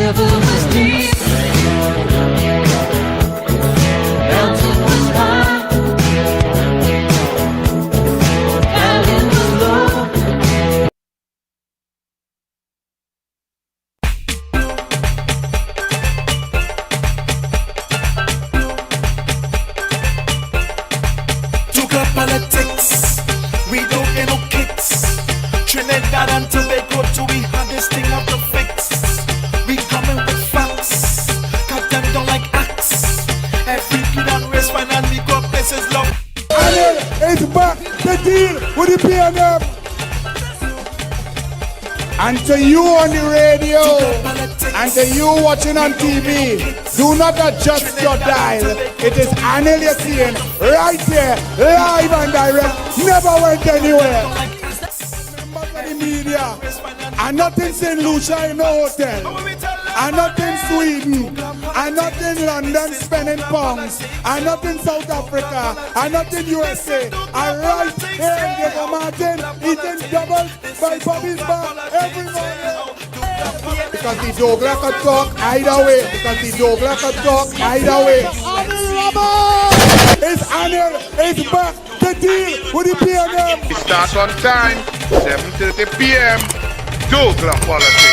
river was deep, mountain was high, valley was low. Double politics, we don't get no kicks. Trinidad and Tobago till we have this thing up to fix. We coming with facts, cut them down like axe. Every kid and race finally got places love. Anil is back to deal with the PNM. And to you on the radio, and to you watching on TV, do not adjust your dial. It is Anil you're seeing right here, live and direct, never went anywhere. Members of the media, I'm not in St. Lucia in no hotel. I'm not in Sweden. I'm not in London spending pounds. I'm not in South Africa. I'm not in USA. I'm right here in Diego Martin eating doubles by Bobby's bar every morning. Because the douglAR can talk either way. Because the douglAR can talk either way. Anil Roberts! Anil is back to deal with the PNM. We start on time, 7:30 p.m. douglAR politics.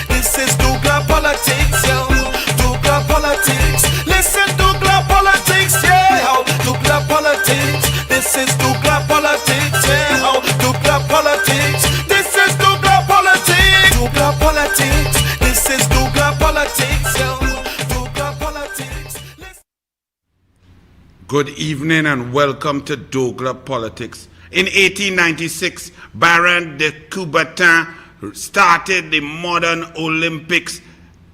This is douglAR politics, yo. douglAR politics. Listen, douglAR politics, yeah. douglAR politics. This is douglAR politics, yeah. douglAR politics. This is douglAR politics. douglAR politics. This is douglAR politics, yo. douglAR politics. Good evening and welcome to douglAR Politics. In 1896, Baron de Coubertin started the modern Olympics,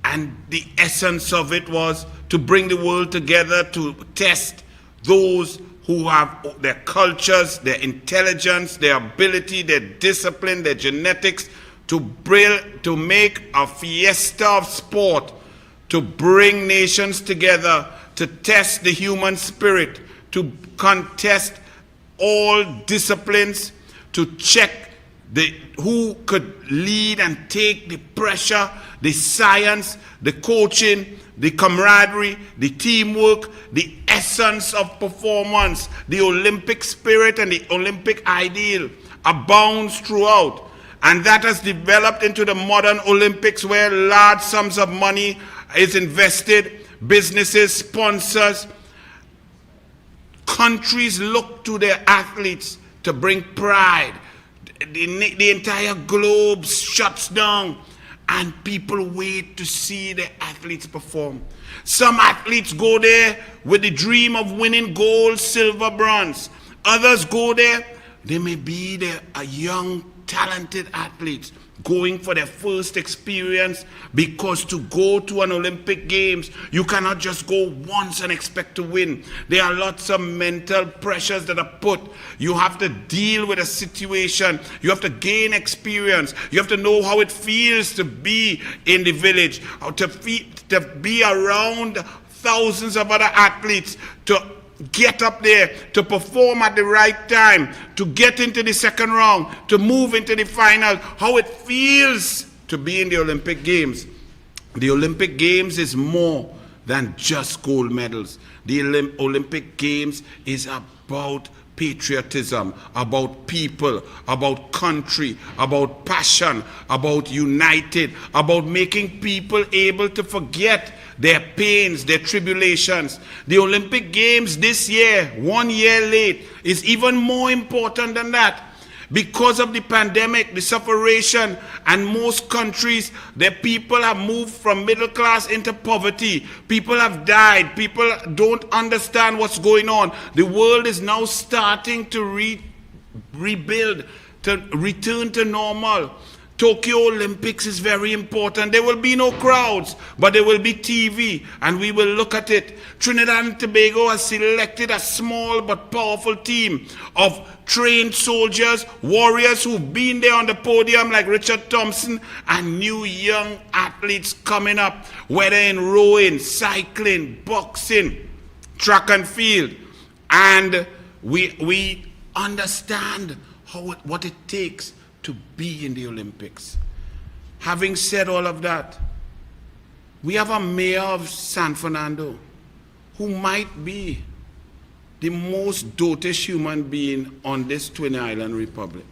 and the essence of it was to bring the world together to test those who have their cultures, their intelligence, their ability, their discipline, their genetics, to make a fiesta of sport, to bring nations together, to test the human spirit, to contest all disciplines, to check who could lead and take the pressure, the science, the coaching, the camaraderie, the teamwork, the essence of performance, the Olympic spirit and the Olympic ideal abounds throughout. And that has developed into the modern Olympics, where large sums of money is invested, businesses, sponsors, countries look to their athletes to bring pride. The entire globe shuts down and people wait to see the athletes perform. Some athletes go there with the dream of winning gold, silver, bronze. Others go there, they may be a young, talented athletes going for their first experience, because to go to an Olympic Games, you cannot just go once and expect to win. There are lots of mental pressures that are put. You have to deal with a situation. You have to gain experience. You have to know how it feels to be in the village, how to be around thousands of other athletes, to get up there, to perform at the right time, to get into the second round, to move into the final, how it feels to be in the Olympic Games. The Olympic Games is more than just gold medals. The Olympic Games is about patriotism, about people, about country, about passion, about united, about making people able to forget their pains, their tribulations. The Olympic Games this year, 1 year late, is even more important than that. Because of the pandemic, the separation, and most countries, their people have moved from middle class into poverty. People have died. People don't understand what's going on. The world is now starting to rebuild, to return to normal. Tokyo Olympics is very important. There will be no crowds, but there will be TV, and we will look at it. Trinidad and Tobago has selected a small but powerful team of trained soldiers, warriors who've been there on the podium like Richard Thompson, and new young athletes coming up, whether in rowing, cycling, boxing, track and field. And we understand what it takes to be in the Olympics. Having said all of that, we have a mayor of San Fernando who might be the most dotish human being on this Twin Island Republic.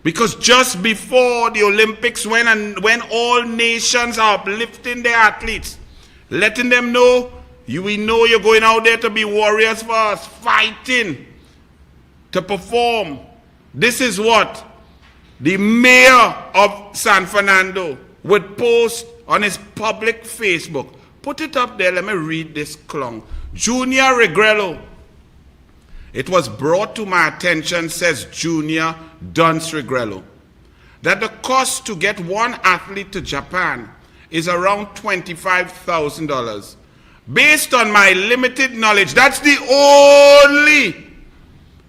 Because just before the Olympics, when all nations are uplifting their athletes, letting them know, we know you're going out there to be warriors for us, fighting to perform. This is what the mayor of San Fernando would post on his public Facebook. Put it up there, let me read this clong. Junior Regrello. It was brought to my attention, says Junior Dunce Regrello, that the cost to get one athlete to Japan is around $25,000. Based on my limited knowledge, that's the only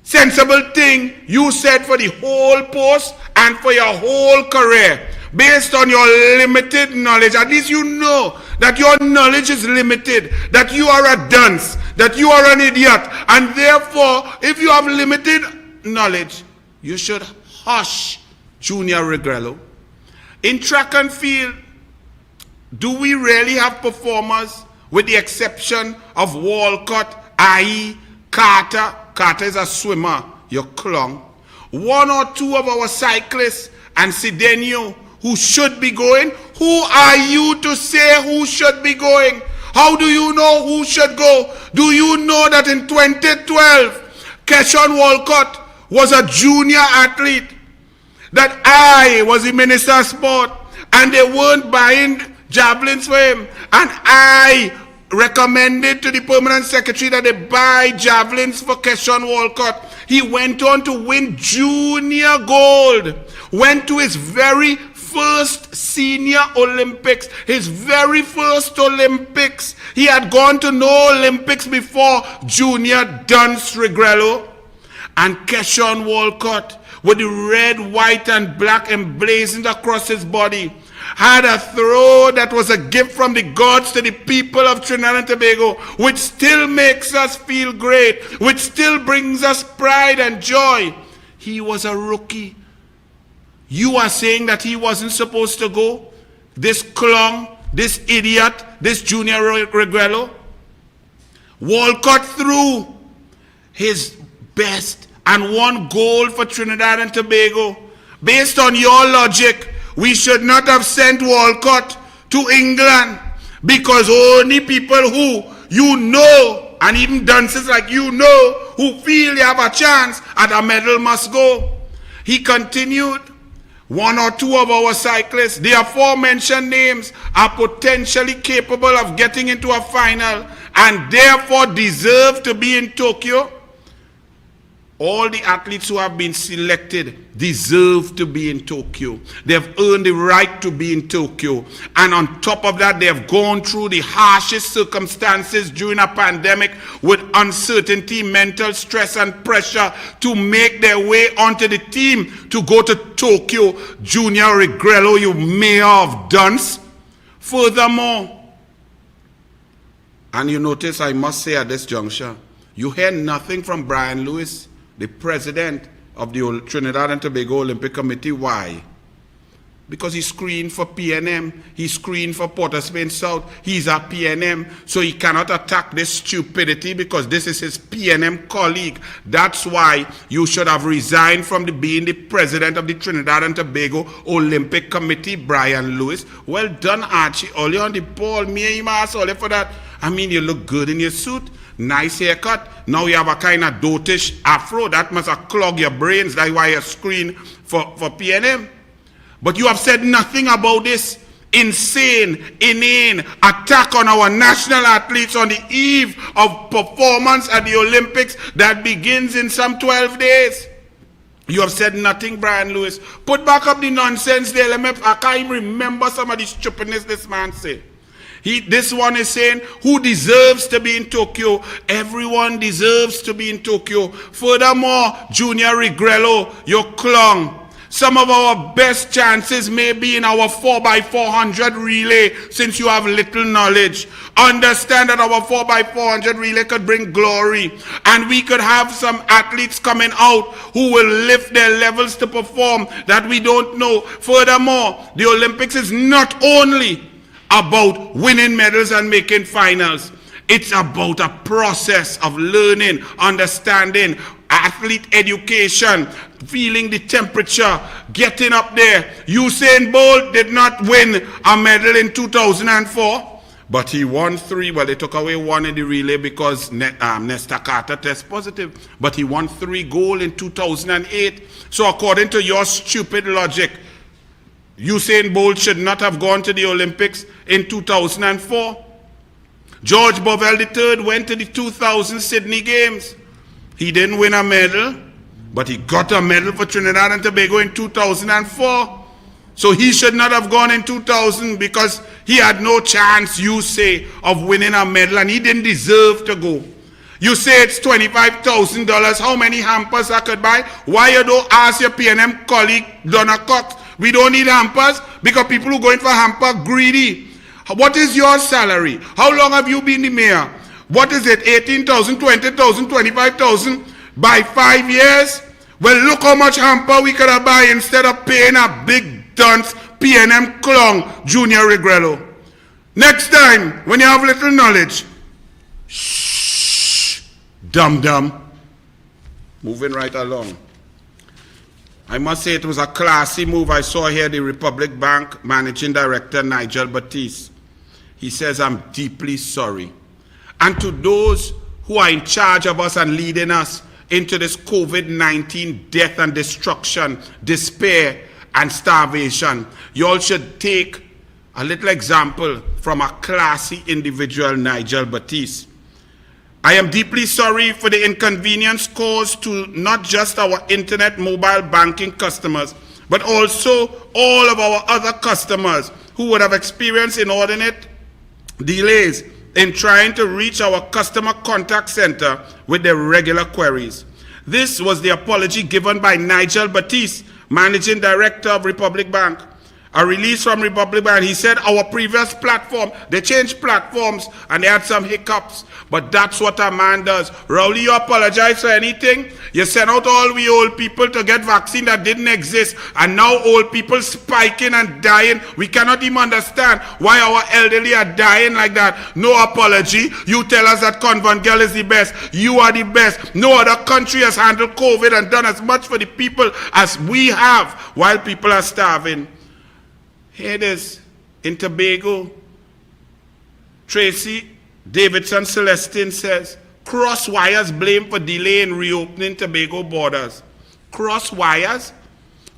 sensible thing you said for the whole post and for your whole career. Based on your limited knowledge, at least you know that your knowledge is limited, that you are a dunce, that you are an idiot, and therefore, if you have limited knowledge, you should hush, Junior Regrello. In track and field, do we really have performers, with the exception of Walcott, i.e. Carter? Carter is a swimmer, you clown. One or two of our cyclists and Sidenio who should be going. Who are you to say who should be going? How do you know who should go? Do you know that in 2012, Keshawn Walcott was a junior athlete? That I was the minister of sport and they weren't buying javelins for him. And I recommended to the permanent secretary that they buy javelins for Keshawn Walcott. He went on to win junior gold. Went to his very first senior Olympics, his very first Olympics. He had gone to no Olympics before Junior Dunce Regrello. And Keshawn Walcott, with the red, white, and black emblazoned across his body, had a throw that was a gift from the gods to the people of Trinidad and Tobago, which still makes us feel great, which still brings us pride and joy. He was a rookie. You are saying that he wasn't supposed to go? This clown, this idiot, this Junior Regrello? Walcott threw his best and won gold for Trinidad and Tobago. Based on your logic, we should not have sent Walcott to England, because only people who you know, and even dunces like you know, who feel they have a chance at a medal must go. He continued, one or two of our cyclists, the aforementioned names, are potentially capable of getting into a final and therefore deserve to be in Tokyo. All the athletes who have been selected deserve to be in Tokyo. They've earned the right to be in Tokyo. And on top of that, they have gone through the harshest circumstances during a pandemic with uncertainty, mental stress, and pressure to make their way onto the team to go to Tokyo. Junior Regrello, you mayor of dunce. Furthermore, and you notice, I must say at this juncture, you hear nothing from Brian Lewis, the president of the Trinidad and Tobago Olympic Committee. Why? Because he screened for PNM, he screened for Port of Spain South, he's a PNM, so he cannot attack this stupidity because this is his PNM colleague. That's why you should have resigned from being the president of the Trinidad and Tobago Olympic Committee, Brian Lewis. Well done, Archie. All you on the ball, me and my ass, all for that. I mean, you look good in your suit. Nice haircut. Now you have a kind of dotish afro. That must have clogged your brains. That's why you screen for PNM. But you have said nothing about this insane, inane attack on our national athletes on the eve of performance at the Olympics that begins in some 12 days. You have said nothing, Brian Lewis. Put back up the nonsense there. I can't even remember some of the stupidness this man said. This one is saying, who deserves to be in Tokyo? Everyone deserves to be in Tokyo. Furthermore, Junior Regrello, your clown, Some of our best chances may be in our 4x400 relay, since you have little knowledge. Understand that our 4x400 relay could bring glory, and we could have some athletes coming out who will lift their levels to perform that we don't know. Furthermore, the Olympics is not only about winning medals and making finals. It's about a process of learning, understanding, athlete education, feeling the temperature, getting up there. Usain Bolt did not win a medal in 2004, but he won 3. Well, they took away 1 in the relay because Nesta Carter tested positive, but he won 3 gold in 2008. So according to your stupid logic, Usain Bolt should not have gone to the Olympics in 2004. George Bovell III went to the 2000 Sydney Games. He didn't win a medal, but he got a medal for Trinidad and Tobago in 2004. So he should not have gone in 2000 because he had no chance, you say, of winning a medal, and he didn't deserve to go. You say it's $25,000. How many hampers I could buy? Why you don't ask your P&M colleague, Donna Cox? We don't need hampers because people who go in for hamper greedy. What is your salary? How long have you been the mayor? What is it? 18,000, 20,000, 25,000 by 5 years? Well, look how much hamper we could have buy instead of paying a big dunce P&M clown, Junior Regrello. Next time, when you have little knowledge, shh, dum-dum. Moving right along. I must say it was a classy move. I saw here the Republic Bank Managing Director, Nigel Batiste. He says, I'm deeply sorry. And to those who are in charge of us and leading us into this COVID-19 death and destruction, despair and starvation, you all should take a little example from a classy individual, Nigel Batiste. I am deeply sorry for the inconvenience caused to not just our internet mobile banking customers, but also all of our other customers who would have experienced inordinate delays in trying to reach our customer contact center with their regular queries. This was the apology given by Nigel Batiste, Managing Director of Republic Bank. A release from Republic Bank, he said our previous platform, they changed platforms and they had some hiccups, but that's what a man does. Rowley, you apologize for anything? You sent out all we old people to get vaccine that didn't exist, and now old people spiking and dying. We cannot even understand why our elderly are dying like that. No apology. You tell us that Convent Girl is the best. You are the best. No other country has handled COVID and done as much for the people as we have while people are starving. Here it is, in Tobago, Tracy Davidson Celestine says, cross wires blame for delay in reopening Tobago borders. Cross wires?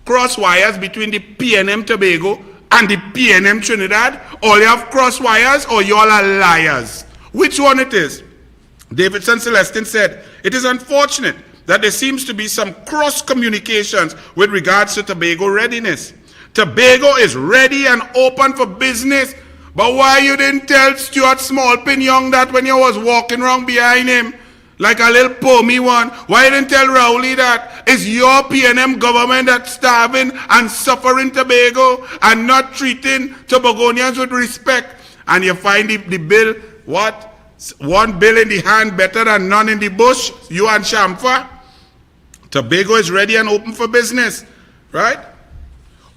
Cross wires between the PNM Tobago and the PNM Trinidad? Or you have cross wires or you all are liars? Which one it is? Davidson Celestine said, it is unfortunate that there seems to be some cross communications with regards to Tobago readiness. Tobago is ready and open for business, but why you didn't tell Stuart Smallpin Young that when you was walking around behind him like a little pommy one? Why you didn't tell Rowley that it's your PNM government that's starving and suffering Tobago and not treating Tobagonians with respect? And you find the bill, what? One bill in the hand better than none in the bush, you and Shamfa? Tobago is ready and open for business, right?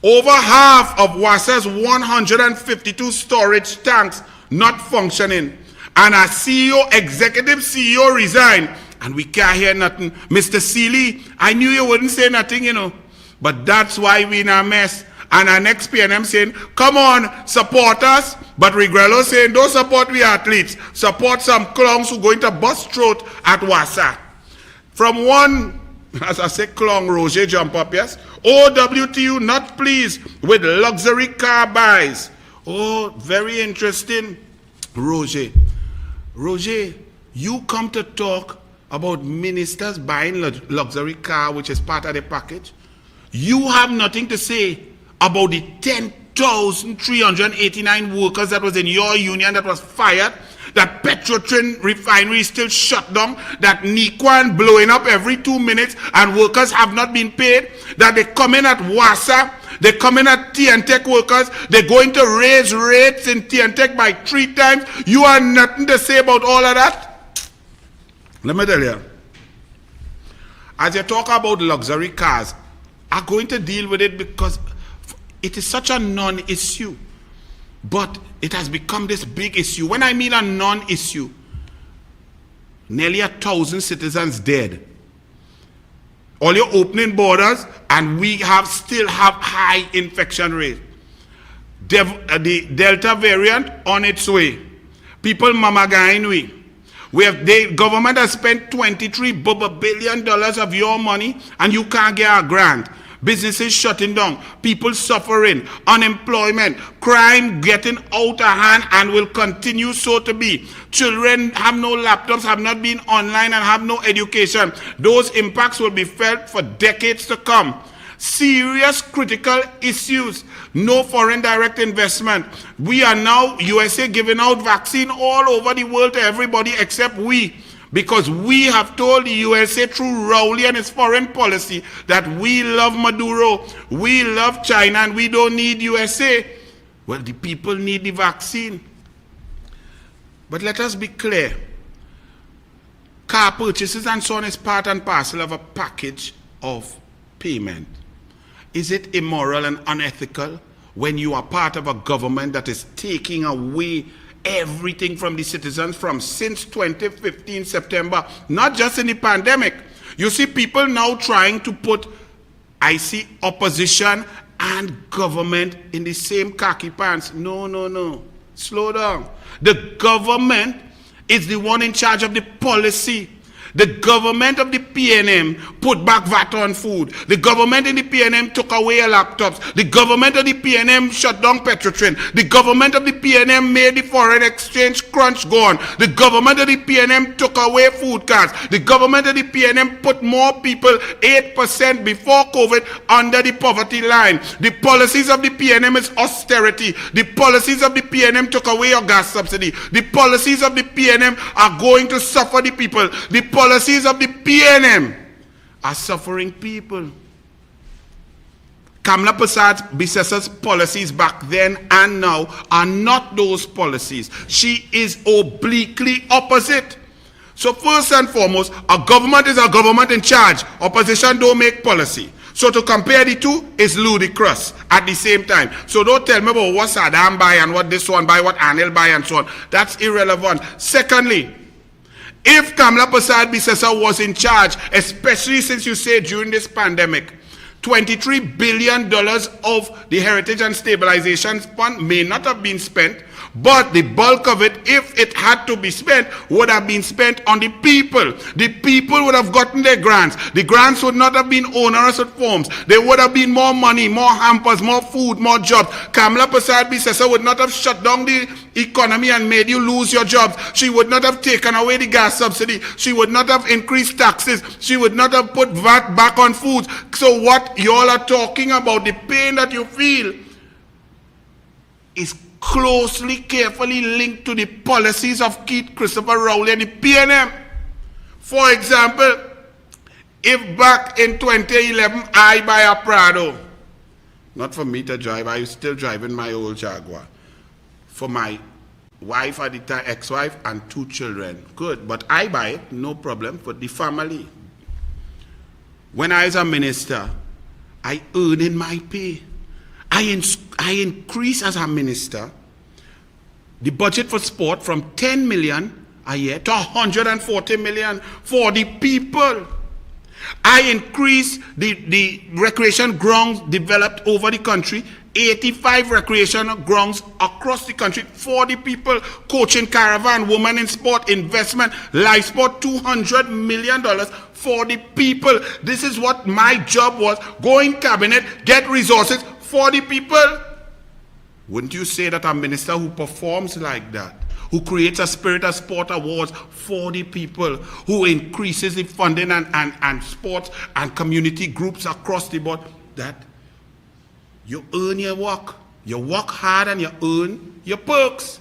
Over half of WASA's 152 storage tanks not functioning. And our CEO, executive CEO resigned. And we can't hear nothing. Mr. Seeley, I knew you wouldn't say nothing, you know. But that's why we in a mess. And our next PNM saying, come on, support us. But Regrello saying, don't support we athletes. Support some clowns who going to bust throat at WASA. From one, as I say, clown, Roger jump up, yes? OWTU not pleased with luxury car buys. Oh, very interesting. Roger, you come to talk about ministers buying luxury car, which is part of the package. You have nothing to say about the 10,389 workers that was in your union that was fired. that Petrotrin refinery is still shut down, that Nikwan blowing up every 2 minutes and workers have not been paid, that they come in at WASA, they come in at TNTech workers, they're going to raise rates in TNTech by 3 times. You have nothing to say about all of that? Let me tell you, as you talk about luxury cars, I'm going to deal with it because it is such a non-issue. But it has become this big issue. When I mean a non-issue, nearly 1,000 citizens dead. All your opening borders, and we still have high infection rate. The Delta variant on its way. People mamagain we. The government has spent $23 billion of your money, and you can't get a grant. Businesses shutting down, people suffering, unemployment, crime getting out of hand and will continue so to be. Children have no laptops, have not been online and have no education. Those impacts will be felt for decades to come. Serious critical issues, no foreign direct investment. We are now, USA, giving out vaccine all over the world to everybody except we. Because we have told the USA through Rowley and his foreign policy that we love Maduro, we love China, and we don't need USA. Well, the people need the vaccine. But let us be clear. Car purchases and so on is part and parcel of a package of payment. Is it immoral and unethical when you are part of a government that is taking away everything from the citizens from since 2015 September, not just in the pandemic? You see people now trying to put, I see opposition and government in the same khaki pants. No, no, no. Slow down. The government is the one in charge of the policy. The government of the PNM put back VAT on food. The government in the PNM took away your laptops. The government of the PNM shut down Petrotrin. The government of the PNM made the foreign exchange crunch go on. The government of the PNM took away food cards. The government of the PNM put more people, 8% before COVID, under the poverty line. The policies of the PNM is austerity. The policies of the PNM took away your gas subsidy. The policies of the PNM are going to suffer the people. The policies of the PNM are suffering people. Kamla Prasad Bissasa's policies back then and now are not those policies. She is obliquely opposite. So first and foremost, a government is a government in charge. Opposition don't make policy. So to compare the two is ludicrous at the same time. So don't tell me about what Saddam buy and what this one buy, what Anil buy and so on. That's irrelevant. Secondly, if Kamla Prasad Bissassa was in charge, especially since you say during this pandemic, $23 billion of the Heritage and Stabilization Fund may not have been spent, but the bulk of it, if it had to be spent, would have been spent on the people. The people would have gotten their grants. The grants would not have been onerous at forms. There would have been more money, more hampers, more food, more jobs. Kamla Prasad Bissassa would not have shut down the economy and made you lose your jobs. She would not have taken away the gas subsidy. She would not have increased taxes. She would not have put VAT back on foods. So what y'all are talking about, the pain that you feel, is closely, carefully linked to the policies of Keith Christopher Rowley and the PNM. For example, if back in 2011 I buy a Prado, not for me to drive, I was still driving my old Jaguar, for my wife at the time, ex-wife, and 2 children. Good, but I buy it, no problem, for the family. When I was a minister, I earned in my pay. I increase as a minister the budget for sport from 10 million a year to 140 million for the people. I increase the recreation grounds developed over the country, 85 recreation grounds across the country for the people. Coaching caravan, women in sport, investment, life sport, $200 million for the people. This is what my job was. Go in cabinet, get resources for the people. Wouldn't you say that a minister who performs like that, who creates a Spirit of Sport Awards for the people, who increases the funding and sports and community groups across the board, that you earn your work. You work hard and you earn your perks.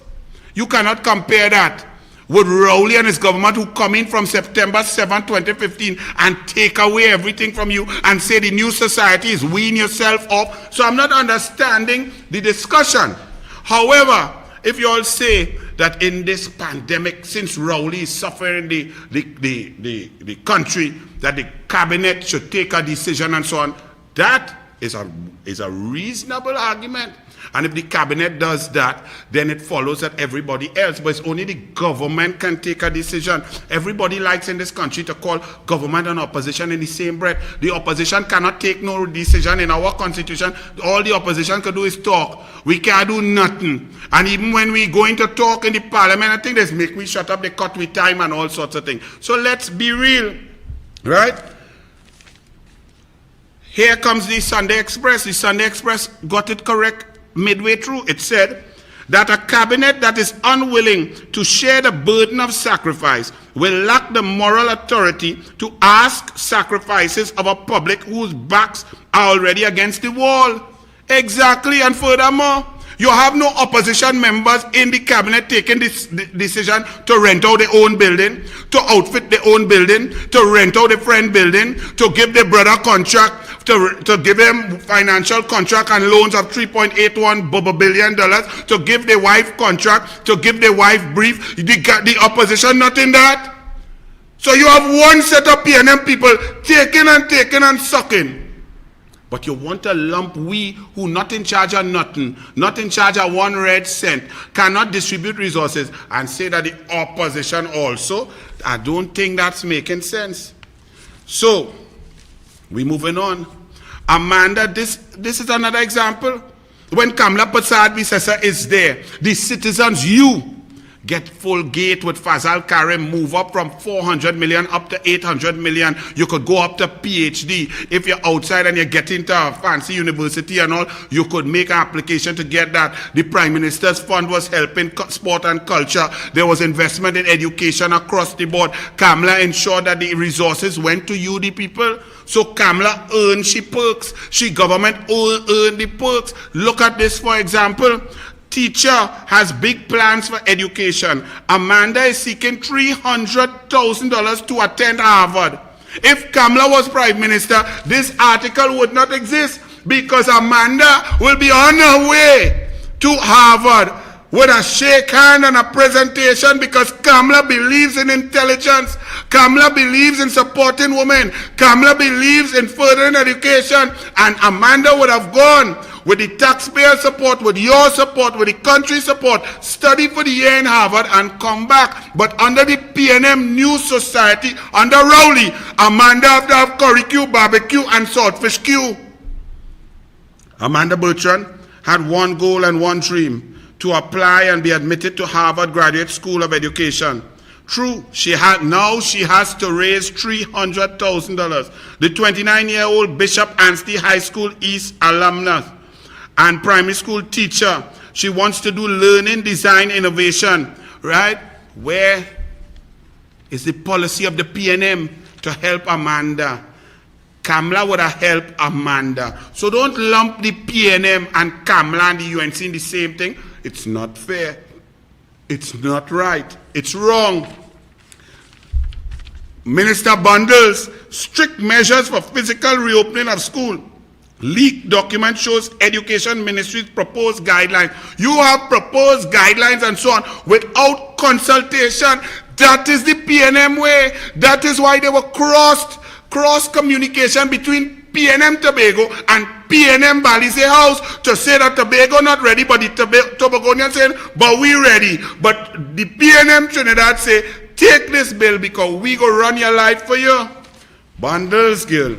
You cannot compare that. Would Rowley and his government, who come in from September 7, 2015, and take away everything from you and say the new society is wean yourself off? So I'm not understanding the discussion. However, if you all say that in this pandemic, since Rowley is suffering the country, that the cabinet should take a decision and so on, that is a reasonable argument. And if the cabinet does that, then it follows that everybody else, but it's only the government can take a decision. Everybody likes in this country to call government and opposition in the same breath. The opposition cannot take no decision in our constitution. All the opposition can do is talk. We can't do nothing. And even when we going to talk in the parliament, I think they make we shut up, they cut with time and all sorts of things. So let's be real, right? Here comes the Sunday Express. The Sunday Express got it correct midway through. It said that a cabinet that is unwilling to share the burden of sacrifice will lack the moral authority to ask sacrifices of a public whose backs are already against the wall. Exactly. And furthermore, you have no opposition members in the cabinet taking this decision to rent out their own building, to outfit their own building, to rent out a friend building, to give their brother contract, to give them financial contract and loans of $3.81 billion, to give their wife contract, to give their wife brief. The opposition not in that. So you have one set of PNM people taking and sucking. But you want to lump we who not in charge of nothing, not in charge of 1 red cent, cannot distribute resources, and say that the opposition also. I don't think that's making sense. So, we moving on. Amanda, this is another example. When Kamla Persad is there, the citizens, you get full gate with Fazal Karim, move up from 400 million up to 800 million. You could go up to PhD. If you're outside and you get into a fancy university and all, you could make an application to get that. The Prime Minister's fund was helping sport and culture. There was investment in education across the board. Kamla ensured that the resources went to you, the people. So Kamla earned she perks. She government earned the perks. Look at this, for example. Teacher has big plans for education. Amanda is seeking $300,000 to attend Harvard. If Kamla was Prime Minister, this article would not exist, because Amanda will be on her way to Harvard with a shake hand and a presentation, because Kamla believes in intelligence. Kamla believes in supporting women. Kamla believes in furthering education. And Amanda would have gone with the taxpayer support, with your support, with the country support, study for the year in Harvard and come back. But under the PNM New Society, under Rowley, Amanda have to have curry queue, barbecue, and saltfish queue. Amanda Bertrand had one goal and one dream: to apply and be admitted to Harvard Graduate School of Education. True, she has to raise $300,000. The 29-year-old Bishop Anstey High School East alumnus and primary school teacher, she wants to do learning, design, innovation, right? Where is the policy of the PNM to help Amanda? Kamla would have helped Amanda. So don't lump the PNM and Kamla and the UNC in the same thing. It's not fair. It's not right. It's wrong. Minister Bundles, strict measures for physical reopening of school. Leaked document shows Education Ministry's proposed guidelines. You have proposed guidelines and so on without consultation. That is the PNM way. That is why they were cross communication between PNM Tobago and PNM Balize House to say that Tobago not ready, but the Tobagonians saying, but we ready. But the PNM Trinidad say, take this bill because we go run your life for you. Bundles, girl.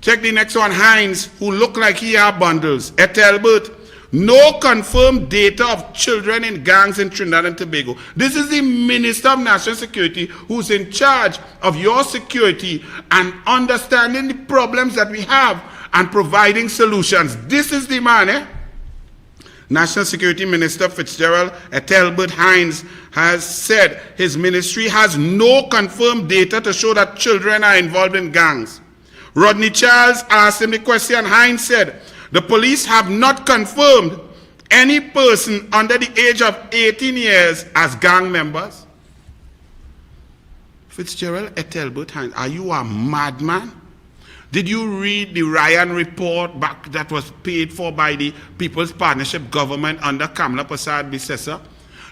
Check the next one, Hines, who look like he have bundles. Ethelbert, no confirmed data of children in gangs in Trinidad and Tobago. This is the Minister of National Security who's in charge of your security and understanding the problems that we have and providing solutions. This is the man, eh? National Security Minister Fitzgerald Ethelbert Hines has said his ministry has no confirmed data to show that children are involved in gangs. Rodney Charles asked him the question. Hines said, the police have not confirmed any person under the age of 18 years as gang members. Fitzgerald Ethelbert Hines, are you a madman? Did you read the Ryan report back that was paid for by the People's Partnership government under Kamla Persad-Bissessar?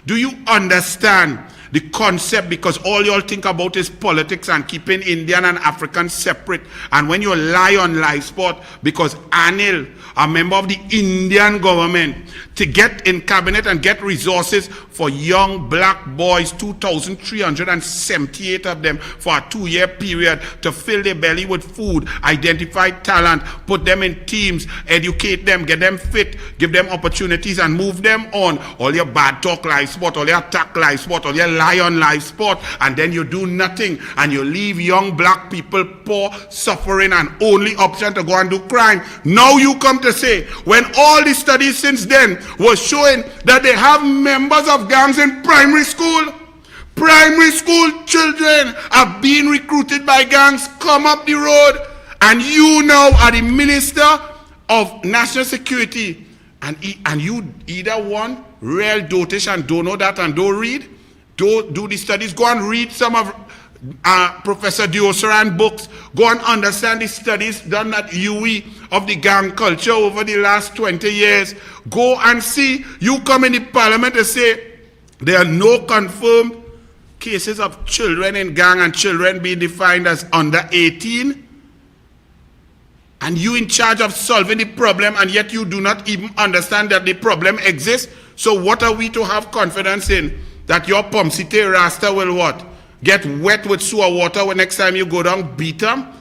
Do you understand the concept? Because all y'all think about is politics and keeping Indian and African separate. And when you lie on live spot, because Anil, a member of the Indian government, to get in cabinet and get resources for young black boys, 2,378 of them for a 2-year period, to fill their belly with food, identify talent, put them in teams, educate them, get them fit, give them opportunities and move them on. All your bad talk live spot, all your attack live spot, all your lie on live spot, and then you do nothing and you leave young black people poor, suffering, and only option to go and do crime. Now you come to say, when all the studies since then was showing that they have members of gangs in primary school. Primary school children are being recruited by gangs, come up the road, and you now are the Minister of National Security, and you either one real dotish and don't know that and don't read, don't do the studies, go and read some of Professor Diosaran books, go and understand the studies done at UE of the gang culture over the last 20 years. Go and see. You come in the parliament and say there are no confirmed cases of children in gang and children being defined as under 18. And you in charge of solving the problem, and yet you do not even understand that the problem exists. So what are we to have confidence in? That your Pomsite Rasta will what? Get wet with sewer water when next time you go down, beat them?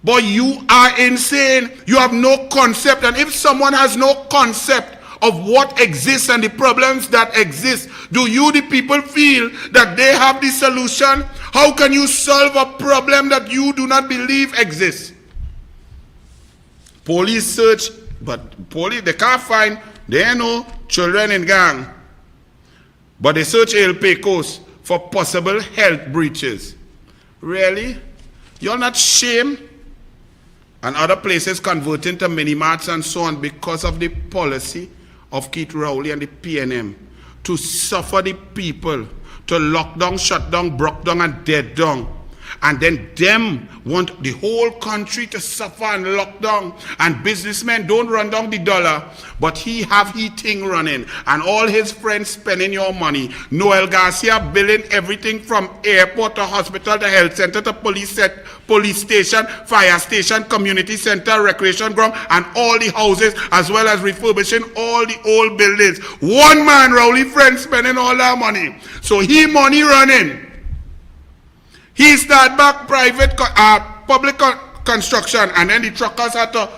But you are insane. You have no concept. And if someone has no concept of what exists and the problems that exist, do you, the people, feel that they have the solution? How can you solve a problem that you do not believe exists? Police search, but police, they can't find, they ain't no children in gang. But they search El Pecos for possible health breaches. Really? You're not ashamed? And other places converting to mini-marts and so on because of the policy of Keith Rowley and the PNM to suffer the people, to lock down, shut down, broke down, and dead down. And then them want the whole country to suffer and lock down. And businessmen don't run down the dollar, but he have he thing running. And all his friends spending your money. Noel Garcia billing everything from airport to hospital to health center to police station, fire station, community center, recreation ground, and all the houses, as well as refurbishing all the old buildings. One man, Rowley friend, spending all that money. So he money running. He start back private, public construction, and then the truckers had to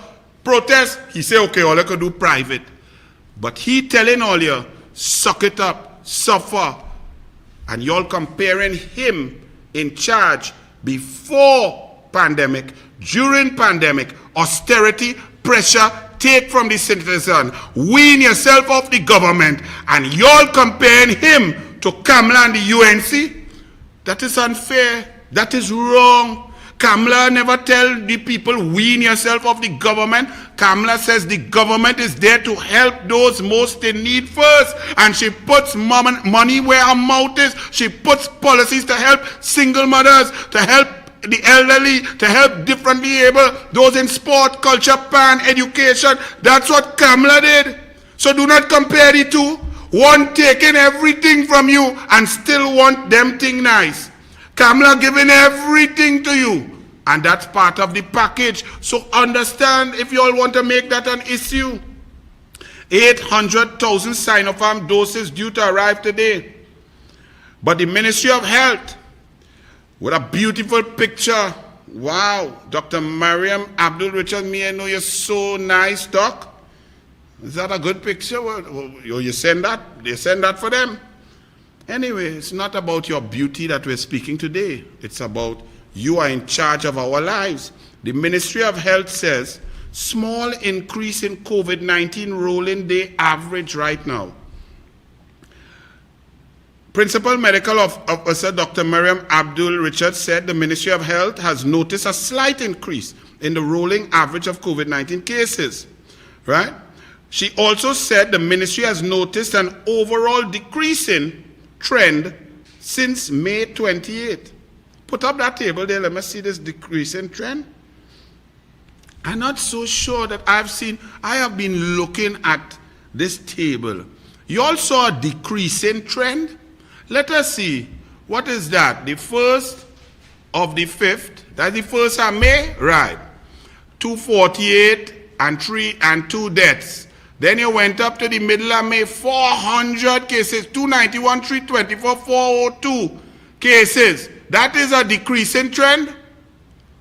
protest. He say, okay, all I could do private. But he telling all you, suck it up, suffer. And y'all comparing him in charge before pandemic, during pandemic, austerity, pressure, take from the citizen, wean yourself off the government, and y'all comparing him to Kamla and the UNC. That is unfair. That is wrong. Kamla never tell the people, wean yourself of the government. Kamla says the government is there to help those most in need first. And she puts money where her mouth is. She puts policies to help single mothers, to help the elderly, to help differently able, those in sport, culture, pan, education. That's what Kamla did. So do not compare the two. One taking everything from you and still want them thing nice. Kamla giving everything to you, and that's part of the package. So understand, if you all want to make that an issue. 800,000 Sinopharm doses due to arrive today. But the Ministry of Health, with a beautiful picture. Wow, Dr. Mariam Abdul Richard, me, I know you're so nice, Doc. Is that a good picture? You send that? They send that for them? Anyway, it's not about your beauty that we're speaking today. It's about you are in charge of our lives. The Ministry of Health says, small increase in COVID-19 rolling day average right now. Principal Medical Officer Dr. Mariam Abdul Richard said the Ministry of Health has noticed a slight increase in the rolling average of COVID-19 cases, right? She also said the ministry has noticed an overall decreasing trend since May 28th. Put up that table there. Let me see this decreasing trend. I'm not so sure that I have been looking at this table. You all saw a decreasing trend? Let us see. What is that? The 1st of the 5th. That's the 1st of May? Right. 248 and 3 and 2 deaths. Then you went up to the middle of May, 400 cases, 291, 324, 402 cases. That is a decreasing trend.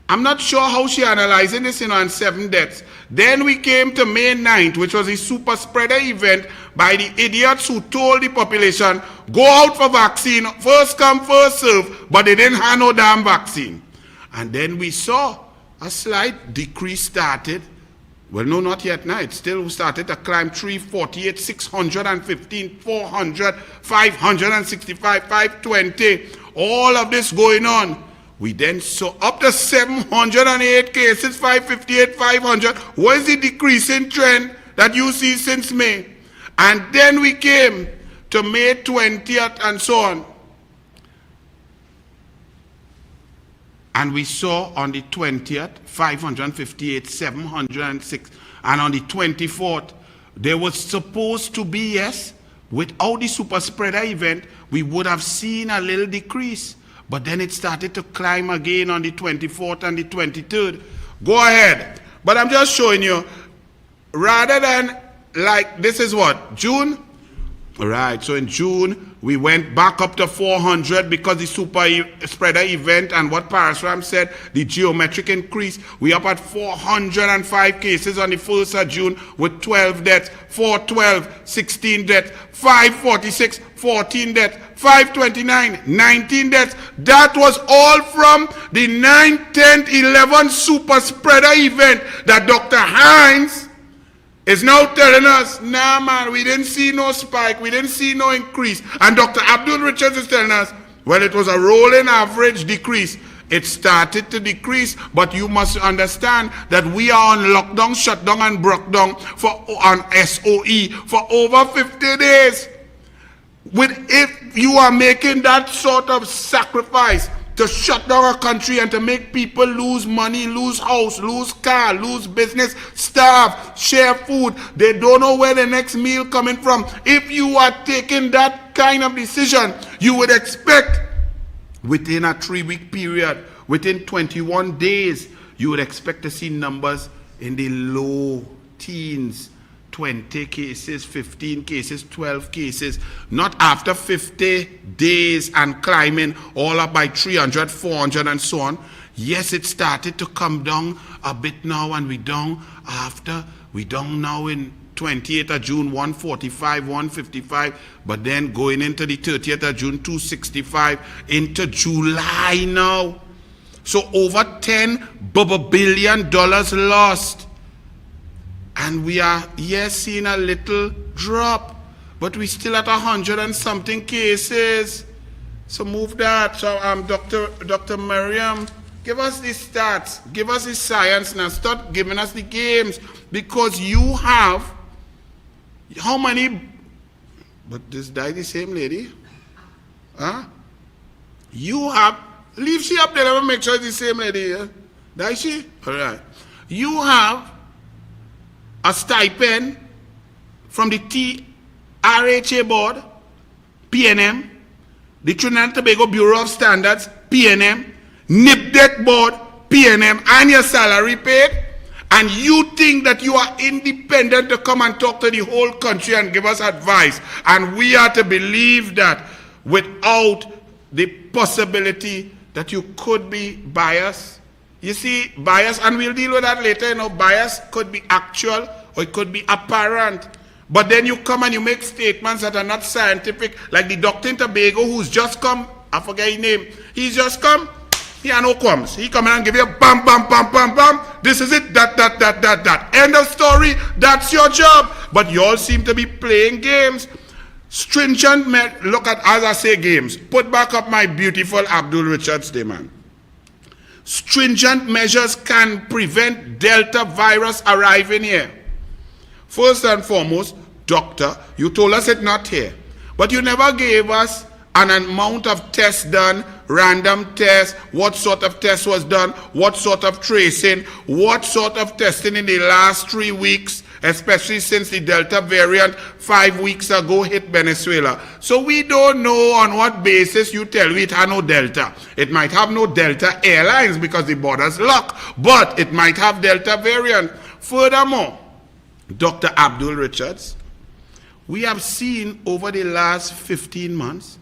I'm not sure how she analyzing this on 7 deaths. Then we came to May 9th, which was a super spreader event by the idiots who told the population, go out for vaccine, first come, first serve, but they didn't have no damn vaccine. And then we saw a slight decrease started. Well, no, not yet now. It still started to climb 348, 615, 400, 565, 520. All of this going on. We then saw up to 708 cases, 558, 500. What is the decreasing trend that you see since May? And then we came to May 20th and so on. And we saw on the 20th, 558, 706. And on the 24th, there was supposed to be, yes, without the super spreader event, we would have seen a little decrease. But then it started to climb again on the 24th and the 23rd. Go ahead. But I'm just showing you, rather than like, this is what, June? All right, so in June, we went back up to 400 because the super spreader event and what Parasram said, the geometric increase. We up at 405 cases on the 1st of June with 12 deaths, 412, 16 deaths, 546, 14 deaths, 529, 19 deaths. That was all from the 9th, 10th, 11th super spreader event that Dr. Hines is now telling us, nah man, we didn't see no spike, we didn't see no increase. And Dr. Abdul Richards is telling us, well, it was a rolling average decrease. It started to decrease, but you must understand that we are on lockdown, shutdown, and brokedown on SOE for over 50 days. If you are making that sort of sacrifice to shut down a country and to make people lose money, lose house, lose car, lose business, starve, share food, they don't know where the next meal coming from. If you are taking that kind of decision, you would expect within a 3-week period, within 21 days, you would expect to see numbers in the low teens. 20 cases, 15 cases, 12 cases, not after 50 days and climbing all up by 300, 400 and so on. Yes, it started to come down a bit now, and we down now in 28th of June, 145, 155, but then going into the 30th of June, 265, into July now. So over $10 billion lost. And we are, yes, seeing a little drop, but we're still at 100 and something cases. So move that. So Dr. Miriam, give us the stats, give us the science now. Start giving us the games, because you have, how many, but this die the same lady? Huh? You have, leave she up there, let me make sure it's the same lady. Yeah? Die she? All right. You have a stipend from the TRHA board, PNM, the Trinidad and Tobago Bureau of Standards, PNM, NIPDEC board, PNM, and your salary paid, and you think that you are independent to come and talk to the whole country and give us advice, and we are to believe that without the possibility that you could be biased. You see, bias, and we'll deal with that later, you know, bias could be actual or it could be apparent. But then you come and you make statements that are not scientific, like the doctor in Tobago who's just come, I forget his name, he's just come, he had no qualms. He come in and give you bam, bam, bam, bam, bam, this is it, that. End of story, that's your job. But you all seem to be playing games. Stringent, look at, as I say, games. Put back up my beautiful Abdul Richards Day, man. Stringent measures can prevent Delta virus arriving here. First and foremost, doctor, you told us it's not here, but you never gave us an amount of tests done random tests, what sort of test was done, what sort of tracing, what sort of testing in the last 3 weeks, especially since the Delta variant 5 weeks ago hit Venezuela. So we don't know on what basis you tell me it had no Delta. It might have no Delta Airlines because the border's locked, but it might have Delta variant. Furthermore, Dr. Abdul Richards, we have seen over the last 15 months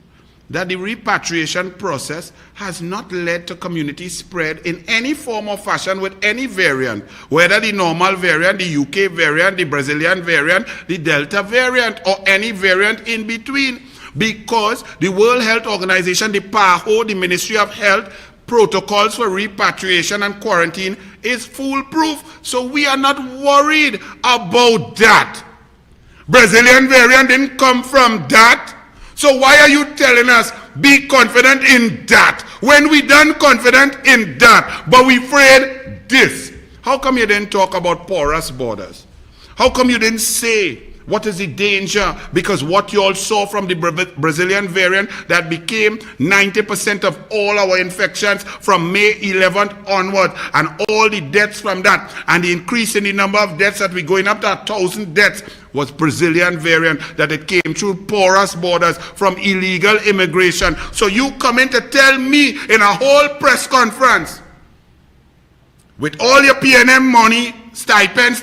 that the repatriation process has not led to community spread in any form or fashion with any variant, whether the normal variant, the UK variant, the Brazilian variant, the Delta variant, or any variant in between, because the World Health Organization, the PAHO, the Ministry of Health, protocols for repatriation and quarantine is foolproof. So we are not worried about that. Brazilian variant didn't come from that. So why are you telling us be confident in that when we done confident in that, but we afraid this? How come you didn't talk about porous borders? How come you didn't say what is the danger? Because what you all saw from the Brazilian variant that became 90% of all our infections from May 11th onward, and all the deaths from that, and the increase in the number of deaths that we're going up to 1,000 deaths, was Brazilian variant, that it came through porous borders from illegal immigration. So you come in to tell me in a whole press conference, with all your PNM money, stipend.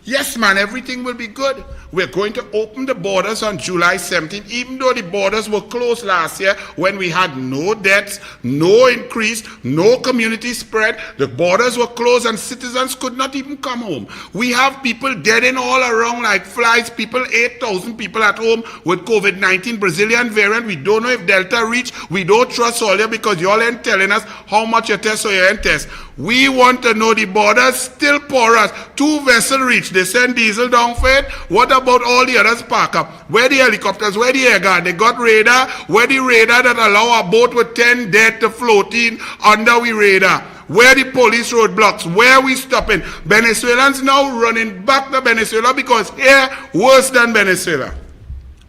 Yes, man, everything will be good. We're going to open the borders on July 17th, even though the borders were closed last year when we had no deaths, no increase, no community spread. The borders were closed and citizens could not even come home. We have people dead in all around like flies, 8,000 people at home with COVID-19 Brazilian variant. We don't know if Delta reached. We don't trust all you because you all ain't telling us how much you test or you ain't test. We want to know the borders still porous. 2 vessels reach. They send diesel down for it. What about all the others park up? Where the helicopters? Where the air guard? They got radar. Where the radar that allow a boat with 10 dead to float in under we radar? Where the police roadblocks? Where we stopping? Venezuelans now running back to Venezuela because here worse than Venezuela.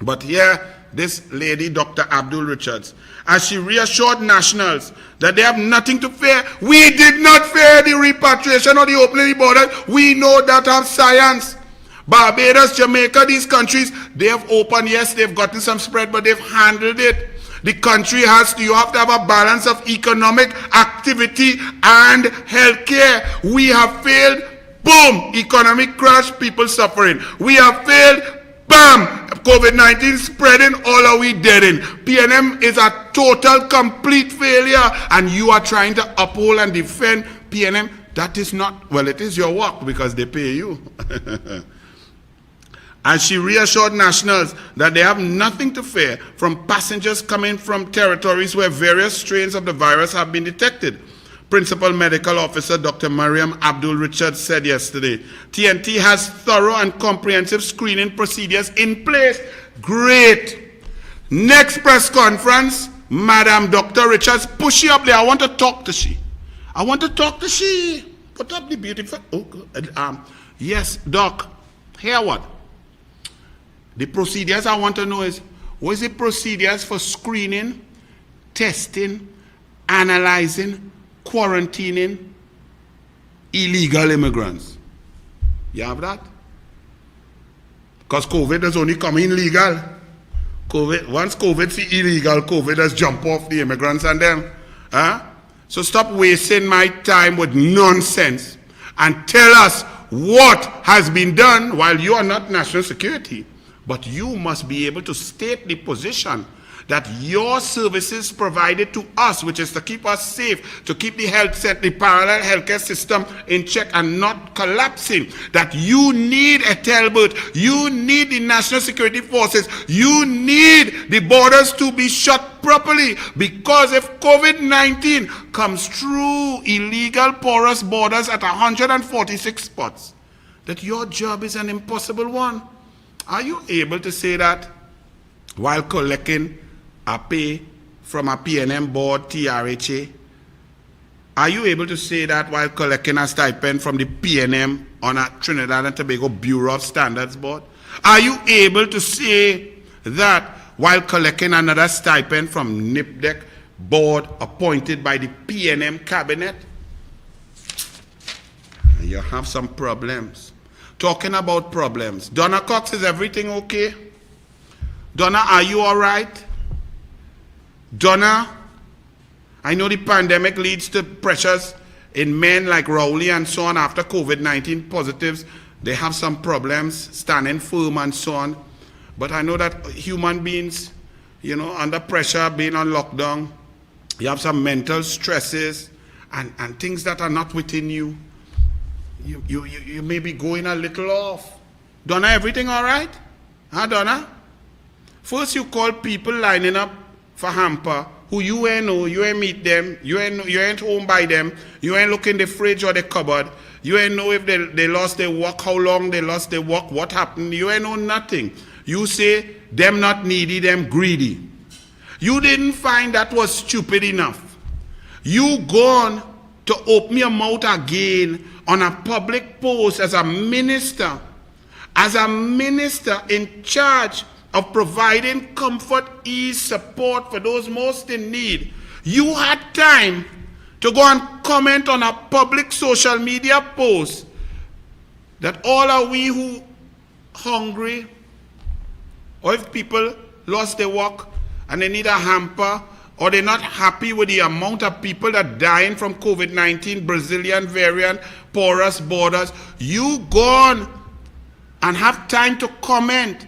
But here, this lady, Dr. Abdul Richards, as she reassured nationals that they have nothing to fear. We did not fear the repatriation or the opening of the border. We know that of science. Barbados, Jamaica, these countries, they have opened. Yes, they've gotten some spread, but they've handled it. The country you have to have a balance of economic activity and healthcare. We have failed. Boom! Economic crash, people suffering. We have failed. Bam! COVID-19 spreading, all are we dead in. PNM is a total, complete failure, and you are trying to uphold and defend PNM. That is not, well, it is your work because they pay you. And she reassured nationals that they have nothing to fear from passengers coming from territories where various strains of the virus have been detected. Principal Medical Officer Dr. Mariam Abdul Richards said yesterday, TNT has thorough and comprehensive screening procedures in place. Great. Next press conference, Madam Dr. Richards, push she up there. I want to talk to she. Put up the beautiful, yes, Doc, hear what? The procedures I want to know is, what is the procedures for screening, testing, analyzing, quarantining illegal immigrants? You have that? Because COVID has only come in legal. Once COVID see illegal, COVID has jumped off the immigrants and them. So stop wasting my time with nonsense and tell us what has been done while you are not national security. But you must be able to state the position that your services provided to us, which is to keep us safe, to keep the the parallel healthcare system in check and not collapsing, that you need a Talbot, you need the national security forces, you need the borders to be shut properly, because if COVID-19 comes through illegal porous borders at 146 spots, that your job is an impossible one. Are you able to say that while collecting a pay from a PNM board, TRHA? Are you able to say that while collecting a stipend from the PNM on a Trinidad and Tobago Bureau of Standards board? Are you able to say that while collecting another stipend from NIPDEC board appointed by the PNM cabinet. You have some problems. Talking about problems. Donna Cox, is everything okay? Donna, are you all right? Donna, I know the pandemic leads to pressures in men like Rowley and so on after COVID-19 positives. They have some problems standing firm and so on. But I know that human beings, you know, under pressure, being on lockdown, you have some mental stresses and things that are not within you. You may be going a little off. Donna, everything all right? Huh, Donna? First you call people lining up for hamper who you ain't know, you ain't meet them, you ain't home by them, you ain't look in the fridge or the cupboard, you ain't know if they lost their work, how long they lost their work, what happened, you ain't know nothing. You say, them not needy, them greedy. You didn't find that was stupid enough. You gone to open your mouth again on a public post as a minister in charge of providing comfort, ease, support for those most in need. You had time to go and comment on a public social media post that all are we who hungry, or if people lost their work and they need a hamper, or they're not happy with the amount of people that dying from COVID-19, Brazilian variant, porous borders, you gone and have time to comment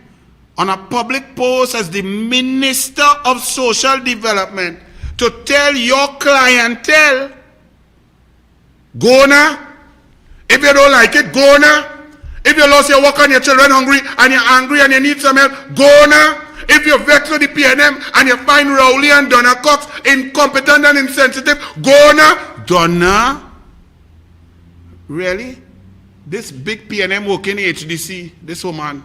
on a public post as the Minister of Social Development to tell your clientele, go now. If you don't like it, go now. If you lost your work and your children hungry and you're angry and you need some help, go now. If you're vexed with the PNM and you find Rowley and Donna Cox incompetent and insensitive, go now. Donna? Really? This big PNM working HDC, this woman,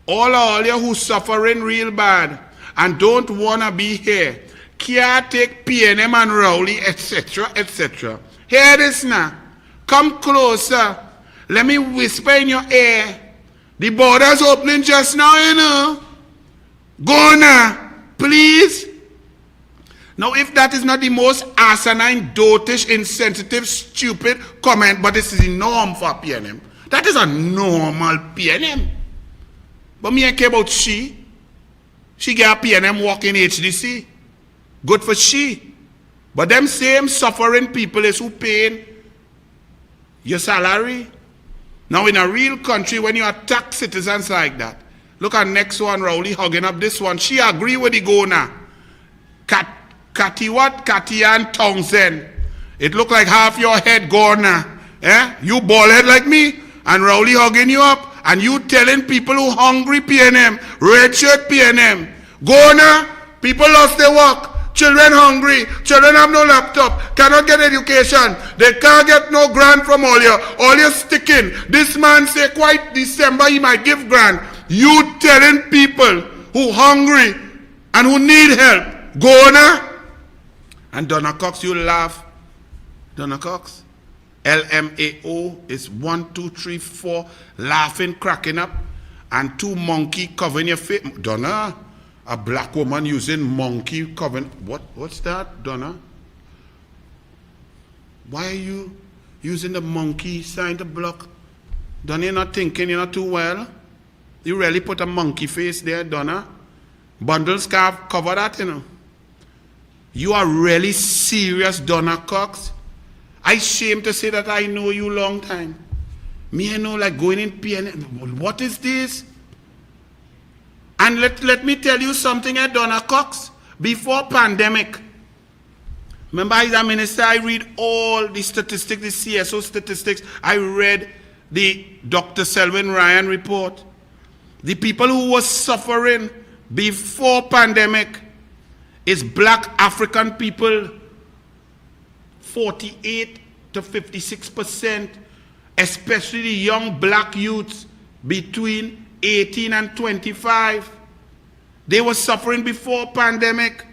all you who suffering real bad and don't want to be here, can't take PNM and Rowley, etc., etc. Hear this now. Come closer. Let me whisper in your ear. The border's opening just now, you know. Go now, please. Now, if that is not the most asinine, dotish, insensitive, stupid comment, but this is the norm for PNM. That is a normal PNM. But me, I care about she. She get a PNM walk in HDC. Good for she. But them same suffering people is who paying your salary. Now, in a real country, when you attack citizens like that, look at next one, Rowley hugging up this one. She agree with the go now. Katian Townsend. It look like half your head gone now. Eh? You bald head like me, and Rowley hugging you up. And you telling people who hungry PNM, red shirt PNM, go now, people lost their work, children hungry, children have no laptop, cannot get education, they can't get no grant from all you sticking. This man say quite December he might give grant. You telling people who hungry and who need help, go now. And Donna Cox, you laugh. Donna Cox? LMAO is 1, 2, 3, 4, laughing, cracking up, and 2 monkey covering your face. Donna, a black woman using monkey covering. What's that, Donna? Why are you using the monkey sign to block? Donna, you're not thinking, you're not too well. You really put a monkey face there, Donna. Bundle scarf, cover that, you know. You are really serious, Donna Cox. I shame to say that I know you long time. Me, I know like going in PNM. What is this? And let me tell you something at Donna Cox. Before pandemic, remember as a minister, I read all the statistics, the CSO statistics. I read the Dr. Selwyn Ryan report. The people who were suffering before pandemic is black African people, 48 to 56%, especially the young black youths between 18 and 25. They were suffering before pandemic.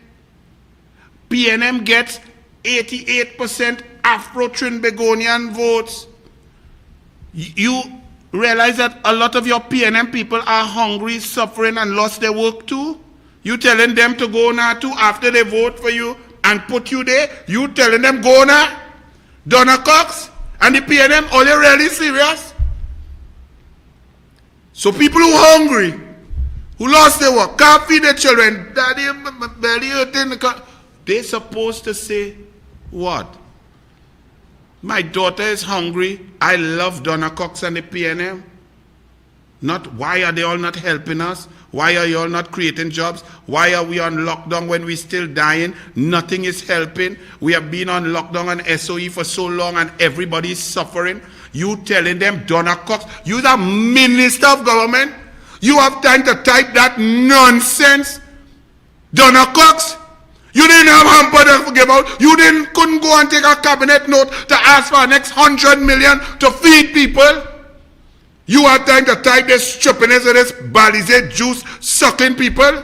PNM gets 88% Afro-Trinbagonian votes. You realize that a lot of your PNM people are hungry, suffering, and lost their work too? You telling them to go now too after they vote for you and put you there? You telling them go now? Donna Cox and the PNM, are you really serious? So people who are hungry, who lost their work, can't feed their children, daddy, belly hurting, they're supposed to say, what? My daughter is hungry. I love Donna Cox and the PNM. Not why are they all not helping us? Why are you all not creating jobs? Why are we on lockdown when we're still dying? Nothing is helping. We have been on lockdown and SOE for so long and everybody is suffering. You telling them, Donna Cox, you're the minister of government. You have time to type that nonsense. Donna Cox, you didn't have hamper to give out. You couldn't go and take a cabinet note to ask for the next 100 million to feed people. You have time to type this stupidness of this Balizé juice sucking people.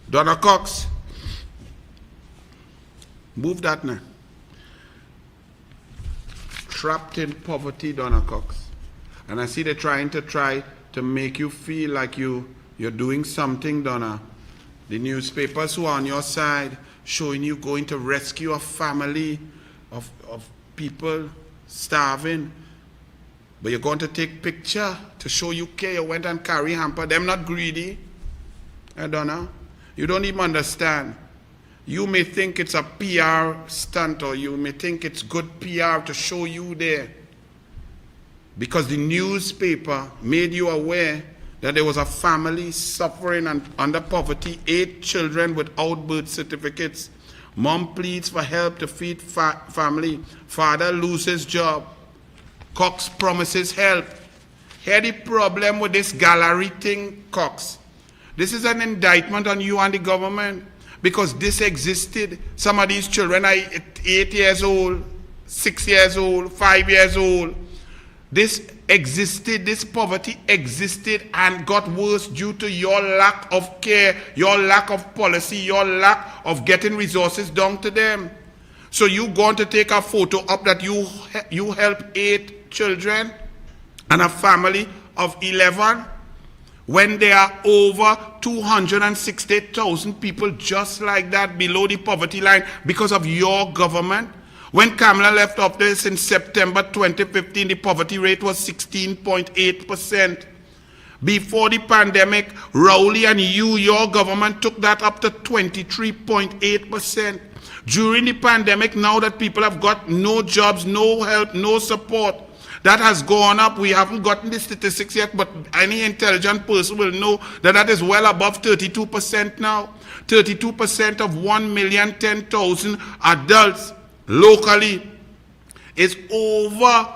Donna Cox, move that now. Trapped in poverty, Donna Cox. And I see they're trying to make you feel like you're doing something, Donna. The newspapers who are on your side, showing you going to rescue a family of people starving. But you're going to take picture to show you care. You went and carry hamper. Them not greedy. Donna, you don't even understand. You may think it's a PR stunt, or you may think it's good PR to show you there. Because the newspaper made you aware that there was a family suffering and under poverty, 8 children without birth certificates. Mom pleads for help to feed family. Father loses job. Cox promises help. Here the problem with this gallery thing, Cox. This is an indictment on you and the government. Because this existed. Some of these children are 8 years old, 6 years old, 5 years old. This existed, this poverty existed and got worse due to your lack of care, your lack of policy, your lack of getting resources down to them. So you going to take a photo up that you help 8 children and a family of 11 when there are over 260,000 people just like that below the poverty line because of your government. When Kamala left office in September 2015, the poverty rate was 16.8%. Before the pandemic, Rowley and your government took that up to 23.8%. During the pandemic, now that people have got no jobs, no help, no support, that has gone up. We haven't gotten the statistics yet, but any intelligent person will know that that is well above 32% now. 32% of 1,010,000 adults locally is over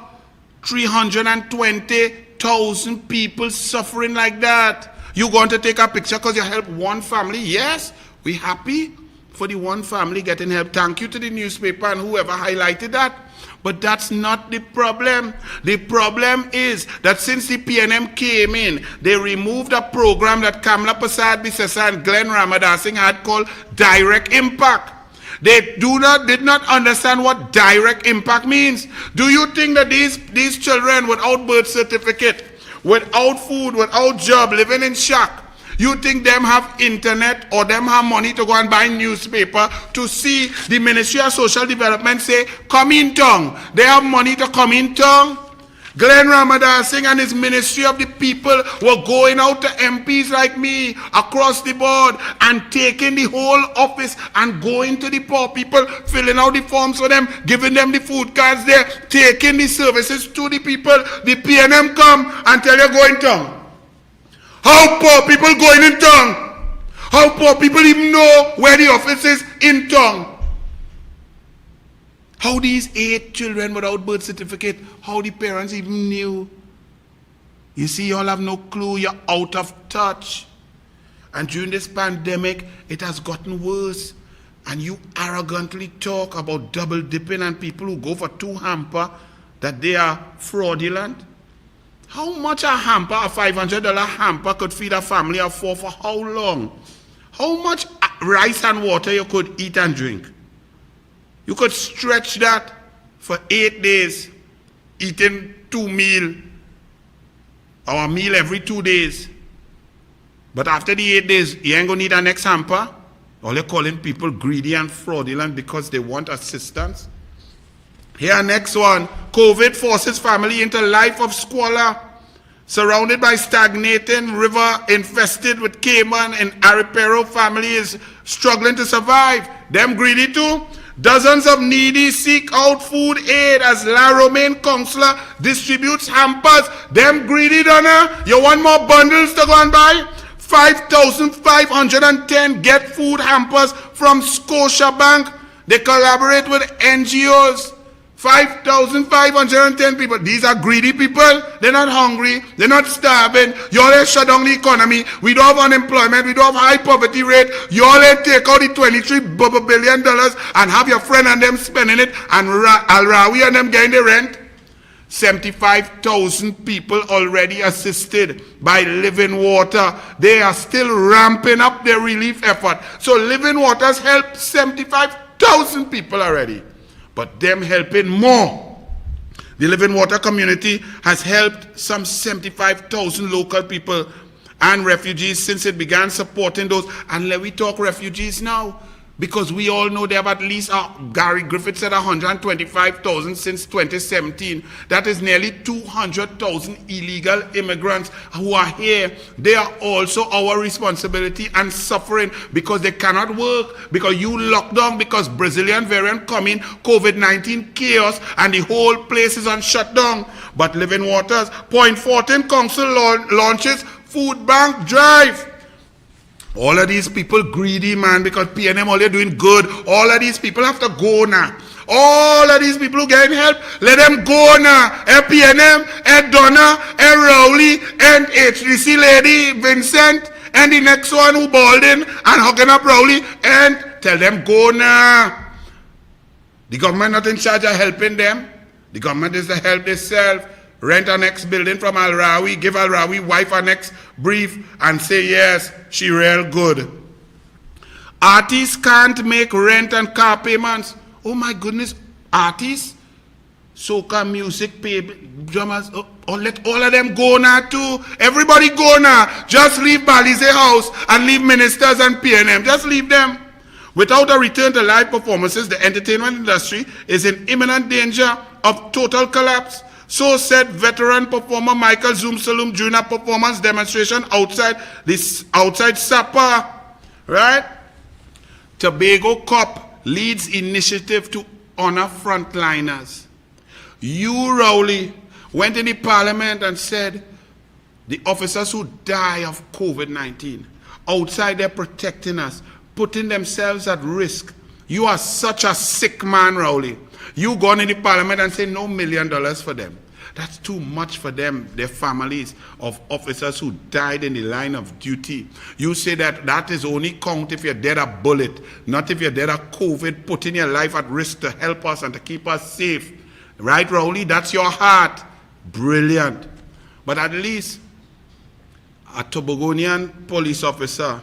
320,000 people suffering like that. You're going to take a picture because you help one family? Yes, we're happy for the one family getting help. Thank you to the newspaper and whoever highlighted that. But that's not the problem. The problem is that since the PNM came in, they removed a program that Kamla Persad-Bissessar and Glenn Ramadasing had called Direct Impact. They did not understand what direct impact means. Do you think that these children without birth certificate, without food, without job, living in shack, you think them have internet or them have money to go and buy newspaper to see the Ministry of Social Development say, come in town? They have money to come in town? Glenn Ramadasing and his Ministry of the People were going out to MPs like me across the board and taking the whole office and going to the poor people, filling out the forms for them, giving them the food cards there, taking the services to the people. The PNM come and tell you go in town. How poor people going in town? How poor people even know where the office is in town? How these 8 children without birth certificate, how the parents even knew? You see, you all have no clue. You're out of touch. And during this pandemic, it has gotten worse. And you arrogantly talk about double dipping and people who go for 2 hamper, that they are fraudulent. How much a hamper, a $500 hamper, could feed a family of 4 for how long? How much rice and water you could eat and drink? You could stretch that for 8 days. eating 2 meals, or a meal every 2 days. But after the 8 days, you ain't gonna need an next hamper. All you're calling people greedy and fraudulent because they want assistance. Here, next one. COVID forces family into life of squalor. Surrounded by stagnating river, infested with caiman and Aripero, family is struggling to survive. Them greedy too. Dozens of needy seek out food aid as La Romaine councillor distributes hampers. Them greedy, Donna. You want more bundles to go and buy? 5,510 get food hampers from Scotiabank. They collaborate with NGOs. 5,510 people. These are greedy people. They're not hungry. They're not starving. You all shut down the economy. We don't have unemployment. We don't have high poverty rate. You all take out the $23 billion and have your friend and them spending it and Al-Rawi and them getting the rent. 75,000 people already assisted by Living Water. They are still ramping up their relief effort. So Living Water's helped 75,000 people already. But them helping more. The Living Water community has helped some 75,000 local people and refugees since it began supporting those. And let we talk refugees now. Because we all know they have at least, Gary Griffith said 125,000 since 2017. That is nearly 200,000 illegal immigrants who are here. They are also our responsibility and suffering because they cannot work, because you locked down, because Brazilian variant coming, COVID-19 chaos, and the whole place is on shutdown. But Living Waters, Point Fortin Council launches food bank drive. All of these people greedy, man, because PNM all they're doing good. All of these people have to go now. All of these people who getting help, let them go now. PNM, Donna, Rowley, and HDC lady, Vincent, and the next one who balding and hugging up Rowley, and tell them go now. The government not in charge of helping them. The government is to help themselves. Rent our next building from Al-Rawi, give Al-Rawi wife our next brief, and say yes, she real good. Artists can't make rent and car payments. Oh my goodness, artists, soca music, pay, drummers, let all of them go now too. Everybody go now. Just leave Balize House and leave ministers and PNM. Just leave them. Without a return to live performances, the entertainment industry is in imminent danger of total collapse. So said veteran performer Michael Zoom Saloom during a performance demonstration outside Sapa. Right? Tobago COP leads initiative to honor frontliners. You, Rowley, went in the parliament and said the officers who die of COVID-19, outside there protecting us, putting themselves at risk. You are such a sick man, Rowley. You gone in the parliament and say no $1 million for them. That's too much for them, their families of officers who died in the line of duty. You say that is only count if you're dead a bullet, not if you're dead a COVID, putting your life at risk to help us and to keep us safe. Right, Rowley? That's your heart. Brilliant. But at least a Tobagonian police officer,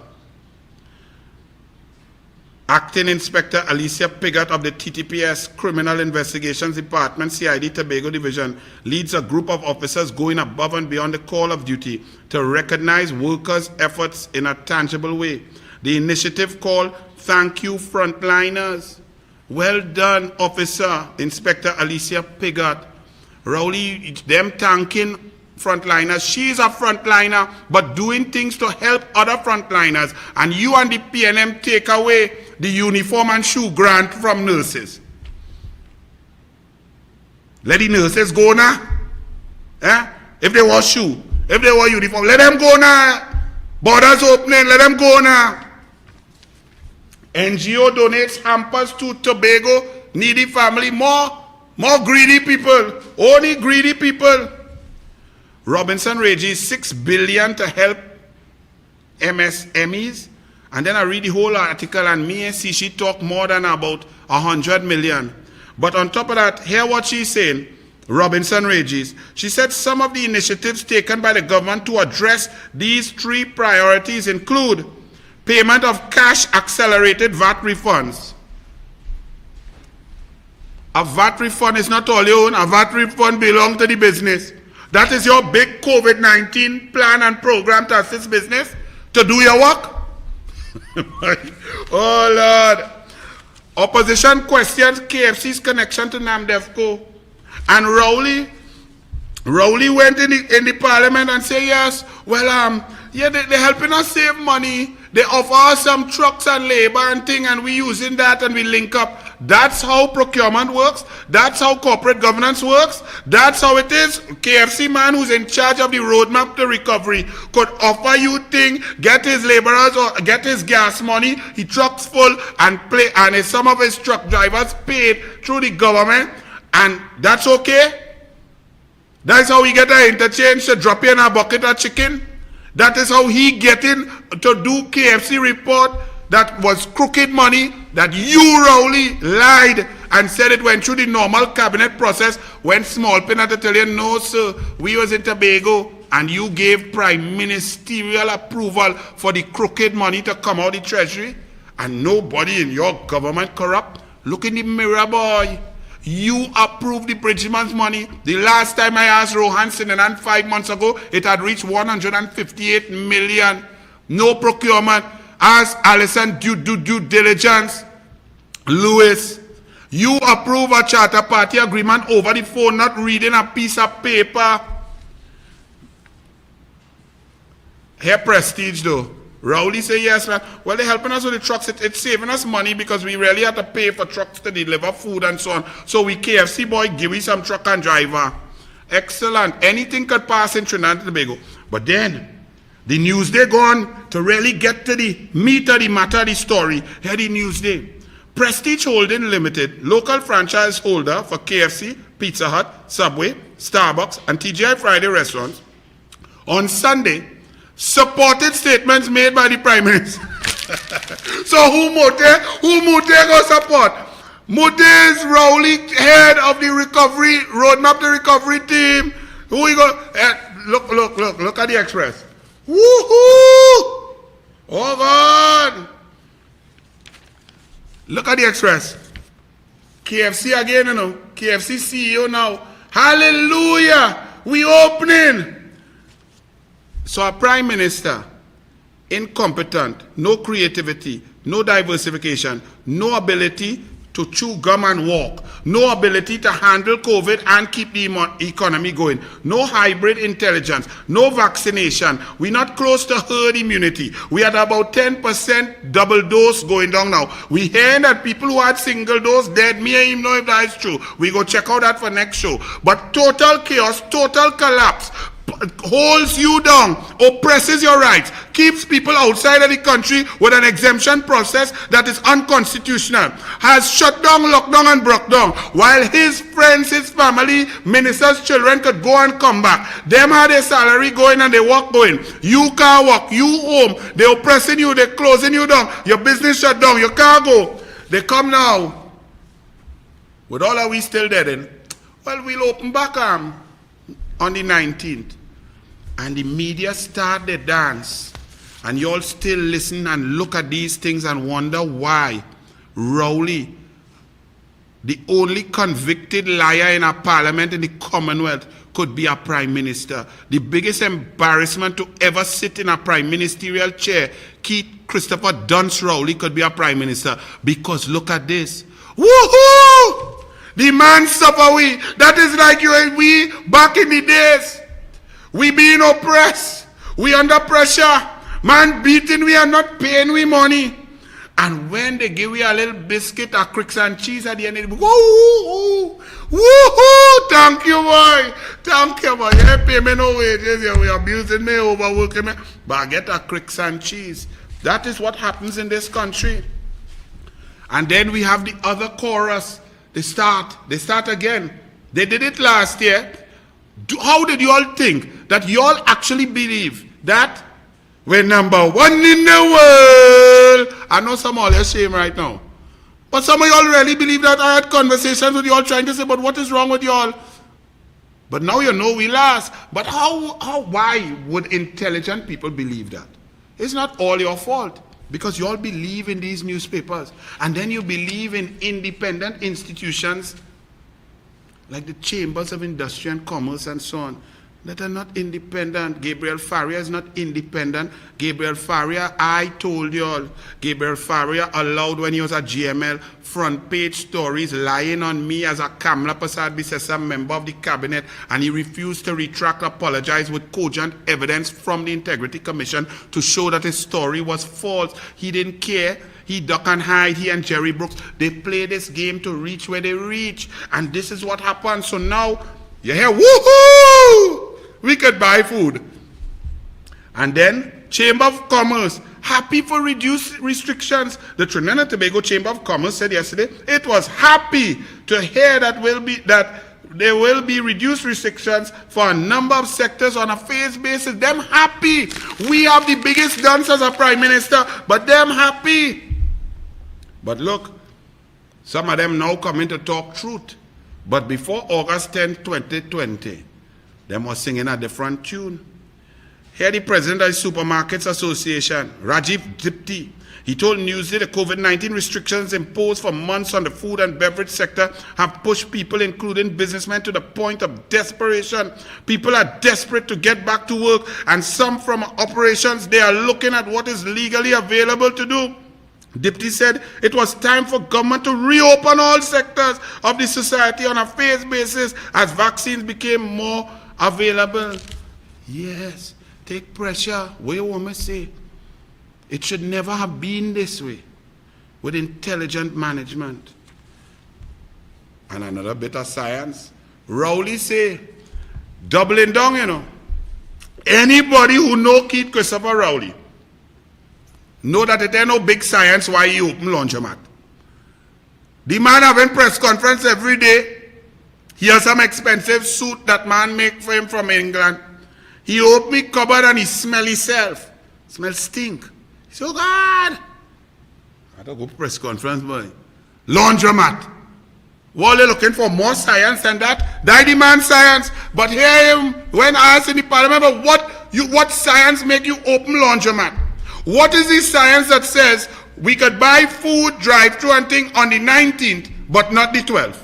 Acting Inspector Alicia Piggott of the TTPS Criminal Investigations Department, CID Tobago Division, leads a group of officers going above and beyond the call of duty to recognize workers' efforts in a tangible way. The initiative called Thank You Frontliners. Well done, Officer Inspector Alicia Piggott. Rowley, them thanking frontliners. She's a frontliner, but doing things to help other frontliners. And you and the PNM take away the uniform and shoe grant from nurses. Let the nurses go now. If they want shoe, if they want uniform, let them go now. Borders opening, let them go now. NGO donates hampers to Tobago needy family. More greedy people. Only greedy people. Robinson raises $6 billion to help MSMEs. And then I read the whole article and me and see she talk more than about 100 million. But on top of that, hear what she's saying, Robinson Regis. She said some of the initiatives taken by the government to address these 3 priorities include payment of cash accelerated VAT refunds, A VAT refund is not all your own. A VAT refund belongs to the business. That is your big COVID-19 plan and program to assist business to do your work. Oh Lord. Opposition questions KFC's connection to Namdefco. And Rowley went in the parliament and said, yes, well, yeah, they're helping us save money. They offer us some trucks and labor and thing, and we using that and we link up. That's how procurement works. That's how corporate governance works. That's how it is. KFC man who's in charge of the roadmap to recovery could offer you thing, get his laborers or get his gas money, he trucks full and some of his truck drivers paid through the government, and that's okay. That's how we get our interchange to drop in a bucket of chicken. That is how he getting to do KFC report that was crooked money, that you, Rowley, lied and said it went through the normal cabinet process when Small Pin had to tell you, no sir, we was in Tobago, and you gave prime ministerial approval for the crooked money to come out of the treasury, and nobody in your government corrupt. Look in the mirror, boy. You approved the bridgeman's money. The last time I asked Rohan Sinanan 5 months ago, it had reached 158 million. No procurement. Ask Allison due diligence. Lewis, you approve a charter party agreement over the phone, not reading a piece of paper. Here Prestige though. Rowley say yes, man. Well, they're helping us with the trucks. It's saving us money because we really have to pay for trucks to deliver food and so on. So we KFC boy, give me some truck and driver. Excellent. Anything could pass in Trinidad and Tobago. But then, the Newsday gone to really get to the meat of the matter of the story. Here the Newsday. Prestige Holding Limited, local franchise holder for KFC, Pizza Hut, Subway, Starbucks, and TGI Friday restaurants, on Sunday, supported statements made by the Prime Minister. So who Mote go support? Mote is Rowley, head of the recovery, roadmap the recovery team. Who we go? Look at the Express. Woohoo! Oh God! Look at the Express. KFC again, you know. KFC CEO now. Hallelujah! We opening. So a prime minister, incompetent, no creativity, no diversification, no ability to chew gum and walk, no ability to handle COVID and keep the economy going, no hybrid intelligence, no vaccination. We're not close to herd immunity. We had about 10% double dose going down now. We hearing that people who had single dose dead. Me and him know if that is true. We go check out that for next show. But total chaos, total collapse, holds you down, oppresses your rights, keeps people outside of the country with an exemption process that is unconstitutional, has shut down, locked down, and broke down, while his friends, his family, ministers' children could go and come back. Them had their salary going and they work going. You can't work, you home, they oppressing you, they closing you down, your business shut down, you can't go. They come now, with all that we still dead in, well, we'll open back on the 19th. And the media start their dance. And you all still listen and look at these things and wonder why Rowley, the only convicted liar in a parliament in the Commonwealth, could be a prime minister. The biggest embarrassment to ever sit in a prime ministerial chair, Keith Christopher Dunce Rowley, could be a prime minister. Because look at this. Woohoo! The man suffer we. That is like you and we back in the days. We being oppressed. We under pressure. Man beating we and not paying we money. And when they give we a little biscuit or cricks and cheese at the end of the woo-hoo, woo-hoo, thank you boy. Thank you boy. You pay me no wages. You abusing me, overworking me. But I get a cricks and cheese. That is what happens in this country. And then we have the other chorus. They start again. They did it last year. How did you all think that you all actually believe that we're number one in the world? I know some of you are ashamed right now. But some of you all really believe that. I had conversations with you all trying to say, but what is wrong with you all? But now you know we last. But why would intelligent people believe that? It's not all your fault. Because you all believe in these newspapers. And then you believe in independent institutions like the chambers of industry and commerce and so on, that are not independent. Gabriel Faria is not independent. Gabriel Faria, I told you all, Gabriel Faria allowed, when he was at GML, front page stories lying on me as a Kamla Prasad Bisesa member of the cabinet, and he refused to retract, apologize with cogent evidence from the Integrity Commission to show that his story was false. He didn't care. He duck and hide, he and Jerry Brooks, they play this game to reach where they reach. And this is what happened. So now, you hear, woohoo! We could buy food. And then, Chamber of Commerce, happy for reduced restrictions. The Trinidad and Tobago Chamber of Commerce said yesterday, it was happy to hear that there will be reduced restrictions for a number of sectors on a phased basis. Them happy. We have the biggest guns as a prime minister, but them happy. But look, some of them now coming to talk truth. But before August 10, 2020, them was singing a different tune. Here the president of the Supermarkets Association, Rajiv Dipti, he told Newsday the COVID-19 restrictions imposed for months on the food and beverage sector have pushed people, including businessmen, to the point of desperation. People are desperate to get back to work, and some from operations, they are looking at what is legally available to do. Dipti said it was time for government to reopen all sectors of the society on a phased basis as vaccines became more available. Yes, take pressure. What you want me to say? It should never have been this way with intelligent management. And another bit of science. Rowley say, doubling down, you know. Anybody who know Keith Christopher Rowley know that it ain't no big science why he open laundromat. The man having press conference every day. He has some expensive suit that man make for him from England. He open me cupboard and he smell himself. Smell stink. He say, oh God. I don't go press conference, boy. Laundromat. Well, they're looking for more science than that. They demand science. But hear him when asked in the parliament, what science make you open laundromat? What is the science that says we could buy food, drive-through and thing on the 19th, but not the 12th?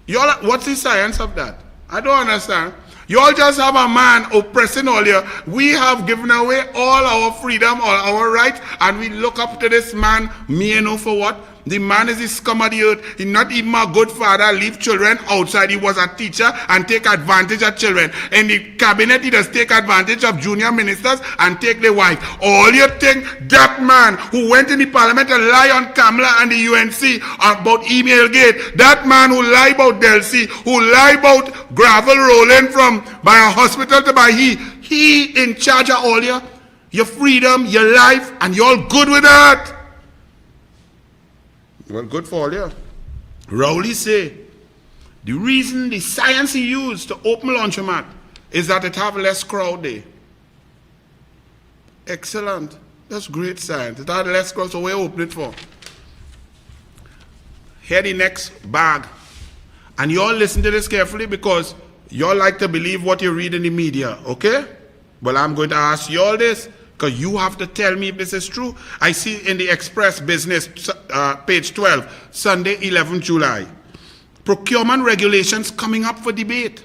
Y'all, what's the science of that? I don't understand. You all just have a man oppressing all you. We have given away all our freedom, all our rights, and we look up to this man, me and know for what? The man is the scum of the earth. He's not even a good father. Leave children outside. He was a teacher and take advantage of children. In the cabinet, he does take advantage of junior ministers and take the wife. All you think that man who went in the parliament and lie on Kamala and the UNC about email gate, that man who lie about Delcy, who lie about gravel rolling from by a hospital to by he in charge of all your freedom, your life, and you're all good with that. Well, good for all you. Rowley say, the reason, the science he used to open laundromat is that it have less crowd there. Excellent. That's great science. It had less crowd, so where open it for? Here the next bag. And you all listen to this carefully because you all like to believe what you read in the media, okay? Well, I'm going to ask you all this, because you have to tell me if this is true. I see in the Express Business, page 12, Sunday, 11 July. Procurement regulations coming up for debate.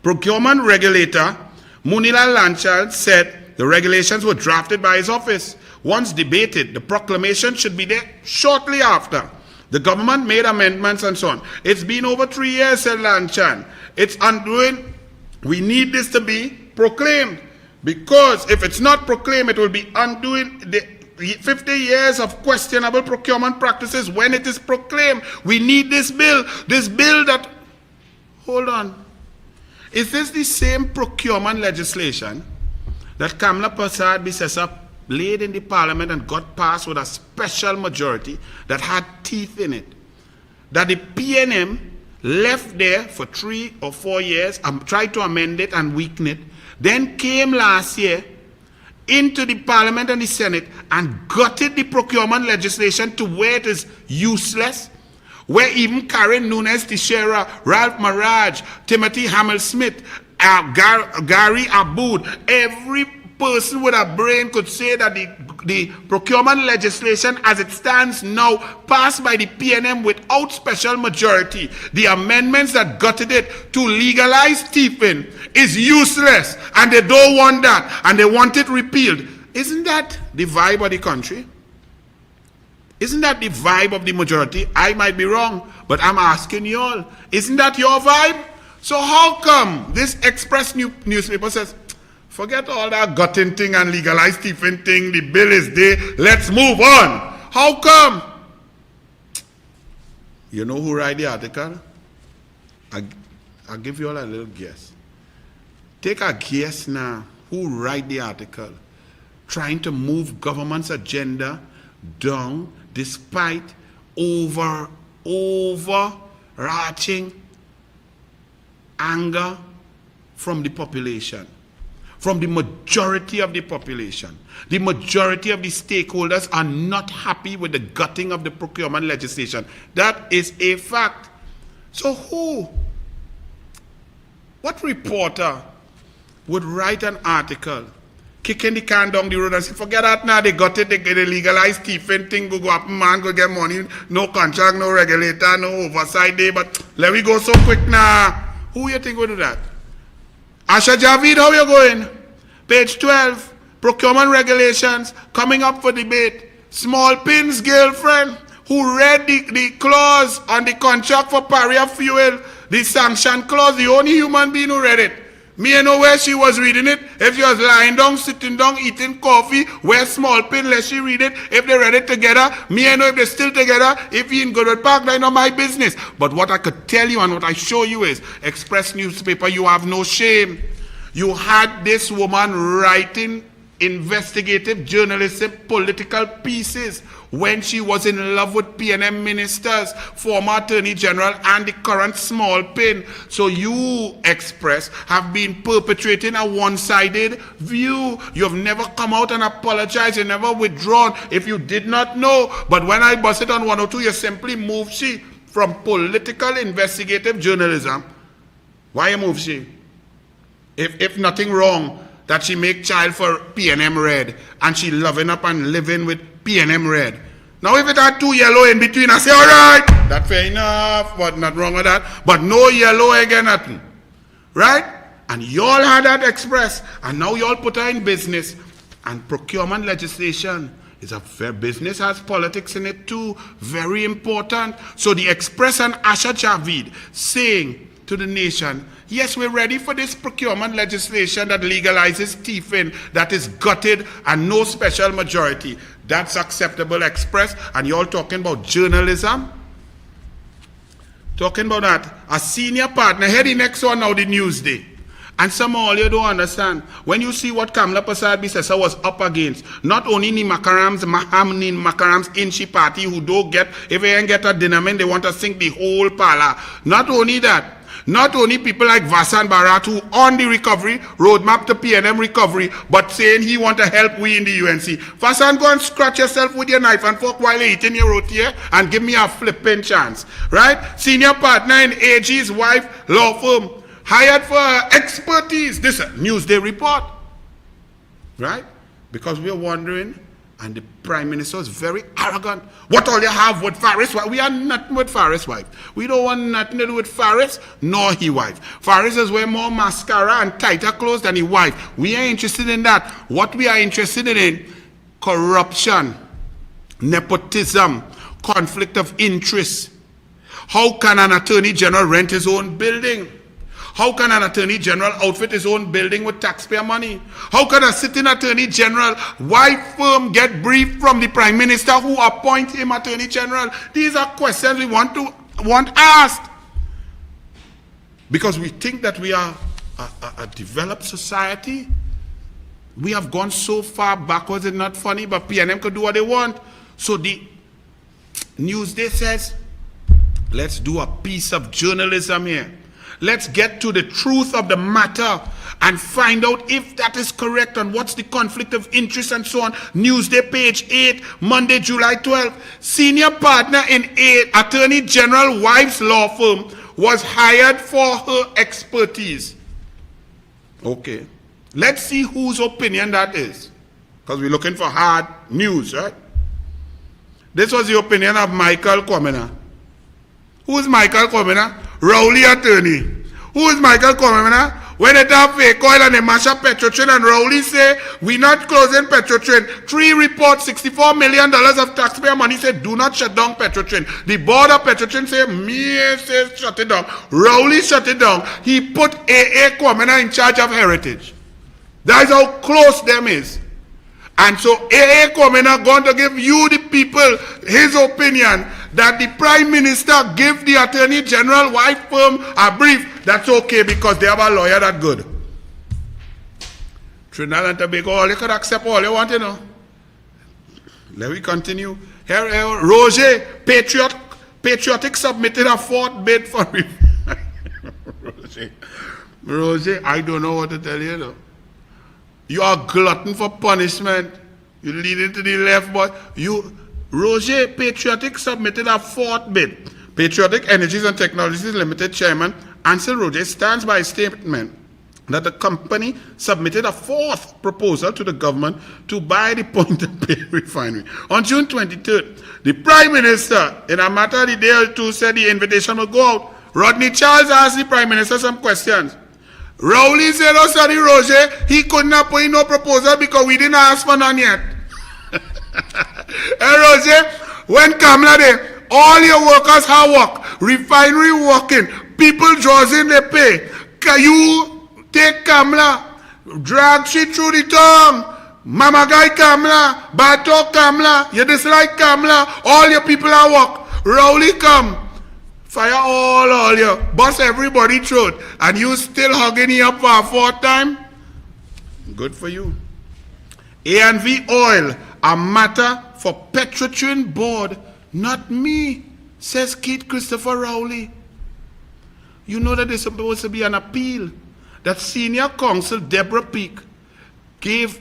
Procurement regulator Munila Lanchal said the regulations were drafted by his office. Once debated, the proclamation should be there shortly after. The government made amendments and so on. It's been over 3 years, said Lanchan. It's undoing. We need this to be proclaimed. Because if it's not proclaimed, it will be undoing the 50 years of questionable procurement practices when it is proclaimed. We need this bill. This bill that... Hold on. Is this the same procurement legislation that Kamla Prasad Bisesa laid in the parliament and got passed with a special majority that had teeth in it? That the PNM left there for 3 or 4 years and tried to amend it and weaken it. Then came last year into the Parliament and the Senate and gutted the procurement legislation to where it is useless, where even Karen Nunes Teixeira, Ralph Maraj, Timothy Hamill-Smith, Gary Aboud, every person with a brain could say that the procurement legislation as it stands now, passed by the PNM without special majority, the amendments that gutted it to legalize thieving, is useless, and they don't want that, and they want it repealed. Isn't that the vibe of the country? Isn't that the vibe of the majority? I might be wrong, but I'm asking you all. Isn't that your vibe? So how come this Express newspaper says, forget all that gutting thing and legalized thieving thing, the bill is there, let's move on. How come? You know who write the article? I'll give you all a little guess. Take a guess now. Who write the article? Trying to move government's agenda down despite overarching anger from the population. From the majority of the population. The majority of the stakeholders are not happy with the gutting of the procurement legislation. That is a fact. So what reporter would write an article, kicking the can down the road and say, forget that now, they got it, they legalized thieving thing, go up, man, go get money, no contract, no regulator, no oversight there, but let me go so quick now. Who you think will do that? Asha Javid, how you going? Page 12, procurement regulations coming up for debate. Small Pin's girlfriend who read the clause on the contract for Paria Fuel, the sanction clause, the only human being who read it. Me I know where she was reading it. If she was lying down, sitting down, eating coffee, where Small Pin, let she read it. If they read it together, me I know if they're still together. If he in Goodwood Park, that's not my business. But what I could tell you and what I show you is, Express newspaper, you have no shame. You had this woman writing investigative journalistic political pieces when she was in love with PNM ministers, former Attorney General and the current Small Pin. So you, Express, have been perpetrating a one-sided view. You have never come out and apologized. You never withdrawn if you did not know. But when I bust it on 102, you simply moved she from political investigative journalism. Why you move she? If nothing wrong, that she make child for PNM Red and she loving up and living with PNM Red. Now if it had two yellow in between, I say, all right, that's fair enough, but not wrong with that. But no yellow again, nothing. Right? And y'all had that Express, and now y'all put her in business. And procurement legislation is a fair business, has politics in it too, very important. So the Express and Asha Javid saying to the nation, yes, we're ready for this procurement legislation that legalizes thieving, that is gutted and no special majority. That's acceptable, Express. And you're all talking about journalism? Talking about that. A senior partner, heading next one now, the Newsday. And somehow you don't understand. When you see what Kamla Prasad Bisesa was up against, not only Ni Makarams in she party who don't get, if they ain't get a dynamite, they want to sink the whole pala. Not only that, not only people like Vasan Bharat who on the recovery, roadmap to PNM recovery, but saying he want to help we in the UNC. Vasan, go and scratch yourself with your knife and fork while you're eating your roti here and give me a flipping chance. Right? Senior partner in AG's wife law firm, hired for expertise. This is a Newsday report. Right? Because we're wondering, and the Prime Minister is very arrogant. What all you have with Faris? We are nothing with Faris' wife. We don't want nothing to do with Faris, nor his wife. Faris is wear more mascara and tighter clothes than his wife. We are interested in that. What we are interested in, corruption, nepotism, conflict of interest. How can an Attorney General rent his own building? How can an Attorney General outfit his own building with taxpayer money? How can a sitting Attorney General, wife firm, get brief from the Prime Minister who appoint him Attorney General? These are questions we want asked. Because we think that we are a developed society. We have gone so far backwards, it's not funny, but PNM could do what they want. So the Newsday says, let's do a piece of journalism here. Let's get to the truth of the matter and find out if that is correct and what's the conflict of interest and so on. Newsday, page 8, Monday, July 12th. Senior partner in a Attorney General wife's law firm was hired for her expertise. Okay. Let's see whose opinion that is. Because we're looking for hard news, right? This was the opinion of Michael Kwamina. Who is Michael Kwamina? Rowley attorney. Who is Michael Kwamina? When they have fake oil and they mash up Petrotrin and Rowley say, we're not closing Petrotrin. 3 reports, $64 million of taxpayer money say, do not shut down Petrotrin. The board of Petrotrin say, says shut it down. Rowley shut it down. He put AA Kwamina in charge of heritage. That's how close them is. And so AA Kwamina going to give you, the people, his opinion that the Prime Minister give the Attorney General wife firm a brief. That's okay because they have a lawyer that good. Trinidad and Tobago, all you could accept all you want, you know. Let me continue. Here, Roger, Patriotic submitted a 4th bid for Roger, I don't know what to tell you, though. You are a glutton for punishment. You lead into the left, but Roger Patriotic submitted a 4th bid. Patriotic Energies and Technologies Limited Chairman Ansel Roger stands by his statement that the company submitted a 4th proposal to the government to buy the Point of Pay refinery. On June 23rd, the Prime Minister, in a matter of a day or two, said the invitation will go out. Rodney Charles asked the Prime Minister some questions. Rowley said, oh, sorry, Roger, he could not put in no proposal because we didn't ask for none yet. Hey, Roger, when Kamala there, all your workers have work, refinery working, people draws in their pay. Can you take Kamala, drag she through the tongue, Mama Guy Kamala, Bato Kamala, you dislike Kamala, all your people are work. Rowley come. Fire all you, bust everybody throat, and you still hugging it up for a 4th time? Good for you. A&V Oil, a matter for Petrotrin board, not me, says Keith Christopher Rowley. You know that there's supposed to be an appeal. That senior counsel Deborah Peake gave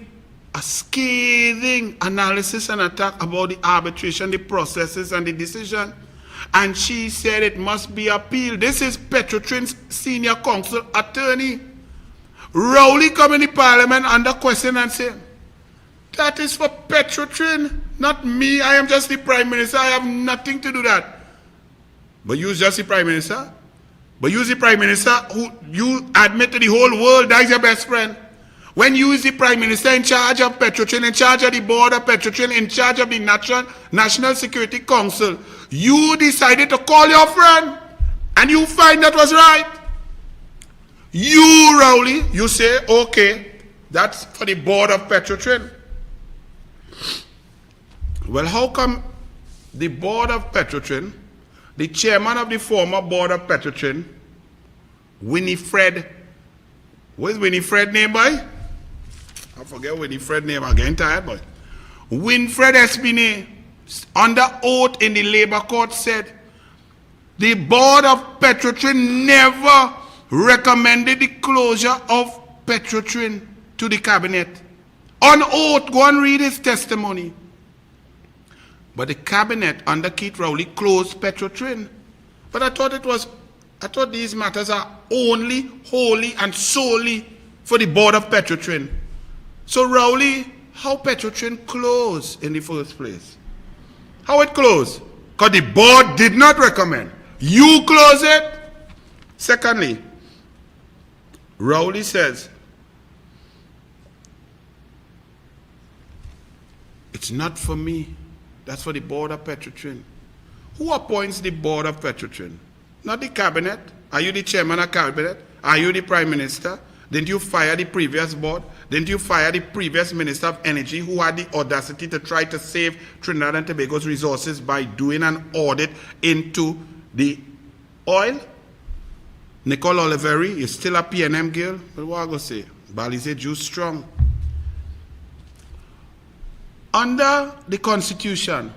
a scathing analysis and attack about the arbitration, the processes, and the decision. And she said it must be appealed. This is Petrotrin's senior counsel attorney. Rowley come in the parliament under question and say, that is for Petrotrin, not me. I am just the Prime Minister. I have nothing to do that. But you're just the Prime Minister. But you're the Prime Minister who you admit to the whole world that is your best friend. When you is the Prime Minister in charge of Petrotrin, in charge of the board of Petrotrin, in charge of the National Security Council, you decided to call your friend and you find that was right. You, Rowley, you say, okay, that's for the board of Petrotrin. Well, how come the board of Petrotrin, the chairman of the former board of Petrotrin, Winifred, what is Winifred name by? I forget Winifred name, I'm getting tired, boy. Winfred Espinay, under oath in the labor court, said the board of Petrotrin never recommended the closure of Petrotrin to the cabinet. On oath, go and read his testimony. But the cabinet under Keith Rowley closed Petrotrin. But I thought these matters are only, wholly, and solely for the board of Petrotrin. So Rowley, how Petrotrin closed in the first place? How it closed? Because the board did not recommend. You close it. Secondly, Rowley says, it's not for me. That's for the board of Petrotrin. Who appoints the board of Petrotrin? Not the cabinet. Are you the chairman of cabinet? Are you the prime minister? Didn't you fire the previous board? Didn't you fire the previous minister of energy who had the audacity to try to save Trinidad and Tobago's resources by doing an audit into the oil? Nicole Oliveri is still a PNM girl. But what I go say? Balize juice strong. Under the Constitution,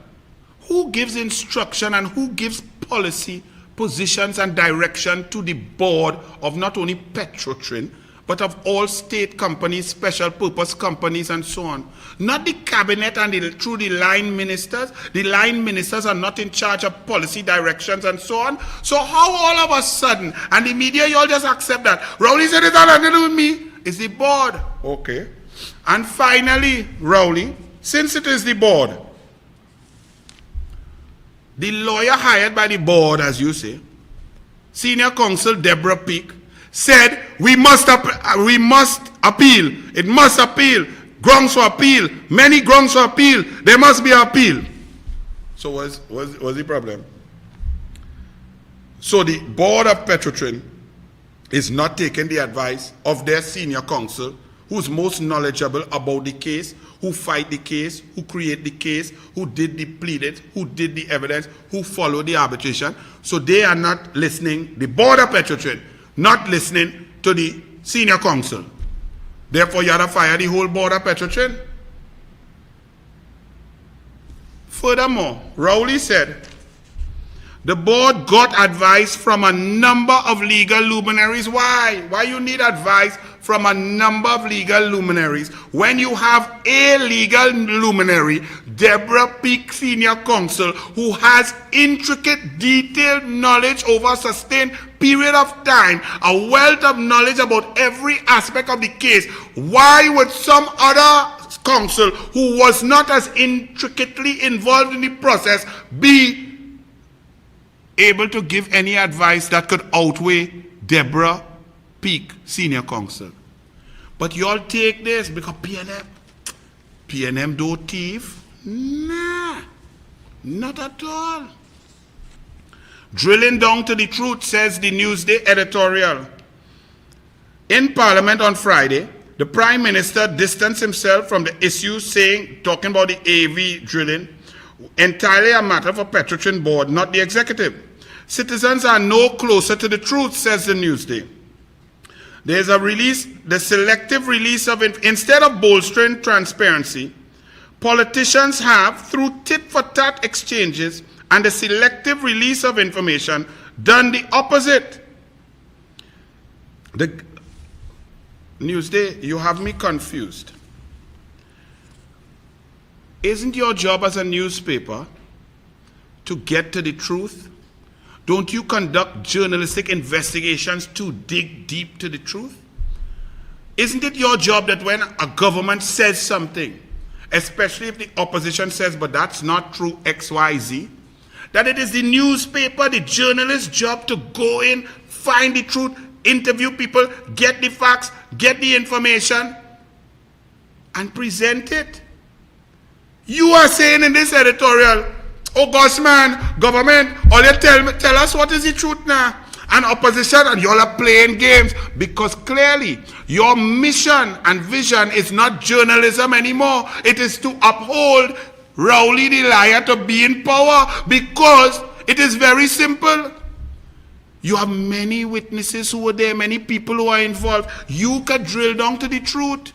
who gives instruction and who gives policy, positions and direction to the board of not only Petrotrin, but of all state companies, special purpose companies, and so on? Not the cabinet and through the line ministers. The line ministers are not in charge of policy directions and so on. So how all of a sudden, and the media, you all just accept that. Rowley said it had nothing to do with me. is the board. Okay. And finally, Rowley, since it is the board, the lawyer hired by the board, as you say, Senior Counsel Deborah Peake, said we must appeal. It must appeal. Grounds for appeal. Many grounds for appeal. There must be appeal. So what's the problem? So the board of Petrotrin is not taking the advice of their senior counsel, who's most knowledgeable about the case, who fight the case, who create the case, who did the pleaded, who did the evidence, who followed the arbitration. So they are not listening, the board of Petrotrin, not listening to the senior counsel. Therefore, you have to fire the whole board of Petrotrin. Furthermore, Rowley said, the board got advice from a number of legal luminaries. Why? Why you need advice from a number of legal luminaries when you have a legal luminary, Deborah Peake, senior counsel, who has intricate, detailed knowledge over a sustained period of time, a wealth of knowledge about every aspect of the case? Why would some other counsel who was not as intricately involved in the process be able to give any advice that could outweigh Deborah Peake, senior counsel? But you all take this because PNM don't thief? Nah, not at all. Drilling down to the truth, says the Newsday editorial. In Parliament on Friday, the Prime Minister distanced himself from the issue, talking about the AV drilling, entirely a matter for Petrotrin board, not the executive. Citizens are no closer to the truth, says the Newsday. There's a release, the selective release of, instead of bolstering transparency, politicians have, through tit-for-tat exchanges and the selective release of information, done the opposite. The Newsday, you have me confused. Isn't your job as a newspaper to get to the truth? Don't you conduct journalistic investigations to dig deep to the truth? Isn't it your job that when a government says something, especially if the opposition says, but that's not true, X, Y, Z, that it is the newspaper, the journalist's job to go in, find the truth, interview people, get the facts, get the information, and present it? You are saying in this editorial, oh gosh man, government, all you tell us what is the truth now. And opposition, and you all are playing games, because clearly your mission and vision is not journalism anymore. It is to uphold Rowley the liar to be in power, because it is very simple. You have many witnesses who were there, many people who are involved. You can drill down to the truth.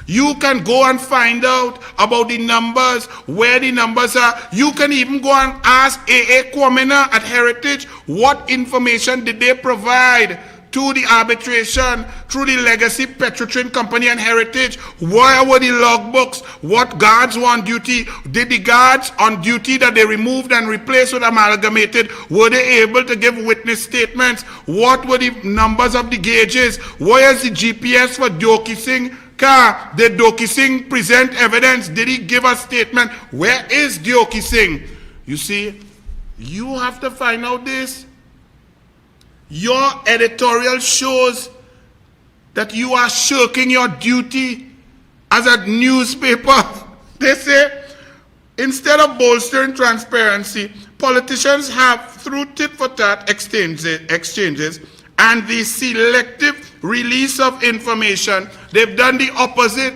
You can go and find out about the numbers, where the numbers are. You can even go and ask A.A. Kwamina at Heritage, what information did they provide to the arbitration through the legacy Petrotrin Company and Heritage? Where were the logbooks? What guards were on duty? Did the guards on duty that they removed and replaced with amalgamated, were they able to give witness statements? What were the numbers of the gauges? Where is the GPS for Doki Singh car? Did Doki Singh present evidence? Did he give a statement? Where is Doki Singh? You see, you have to find out this. Your editorial shows that you are shirking your duty as a newspaper. They say, instead of bolstering transparency, politicians have, through tit-for-tat exchanges and the selective release of information, they've done the opposite.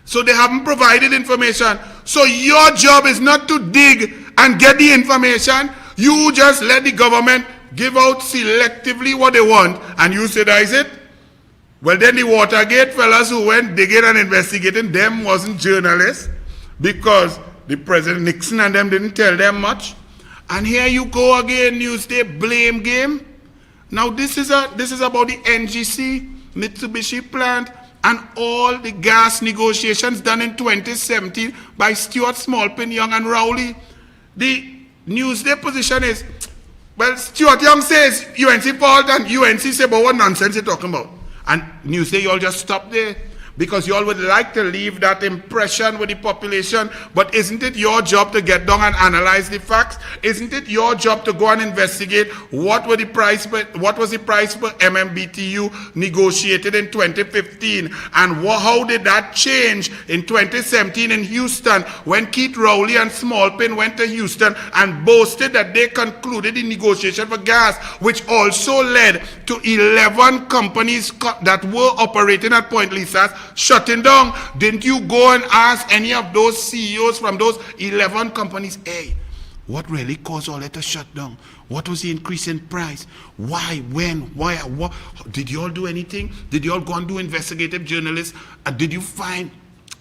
So they haven't provided information. So your job is not to dig and get the information. You just let the government give out selectively what they want, and you say that is it. Well, then the Watergate fellas who went digging and investigating, them wasn't journalists, because the President Nixon and them didn't tell them much. And here you go again, Newsday blame game. Now this is about the NGC, Mitsubishi plant, and all the gas negotiations done in 2017 by Stuart Smallpin, Young and Rowley. The Newsday position is, well, Stuart Young says UNC fault and UNC say, but what nonsense you're talking about? And Newsday, you all just stop there. Because you all would like to leave that impression with the population, but isn't it your job to get down and analyze the facts? Isn't it your job to go and investigate what was the price per MMBTU negotiated in 2015, and how did that change in 2017 in Houston when Keith Rowley and Smallpin went to Houston and boasted that they concluded the negotiation for gas, which also led to 11 companies that were operating at Point Lisas shutting down. Didn't you go and ask any of those CEOs from those 11 companies, hey, what really caused all that to shut down? What was the increase in price? Why? When? Why? What? Did you all do anything? Did you all go and do investigative journalists? Did you find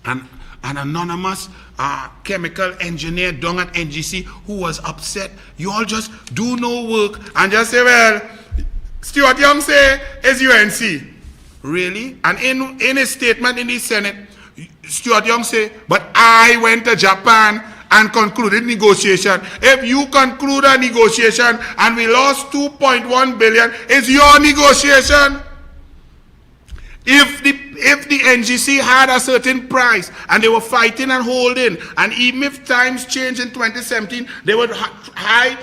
an anonymous chemical engineer down at NGC who was upset? You all just do no work and just say, well, Stuart Young say is UNC. Really? And in his statement in the Senate, Stuart Young say, but I went to Japan and concluded negotiation. If you conclude a negotiation and we lost 2.1 billion, it's your negotiation. If the NGC had a certain price and they were fighting and holding, and even if times changed in 2017, they would try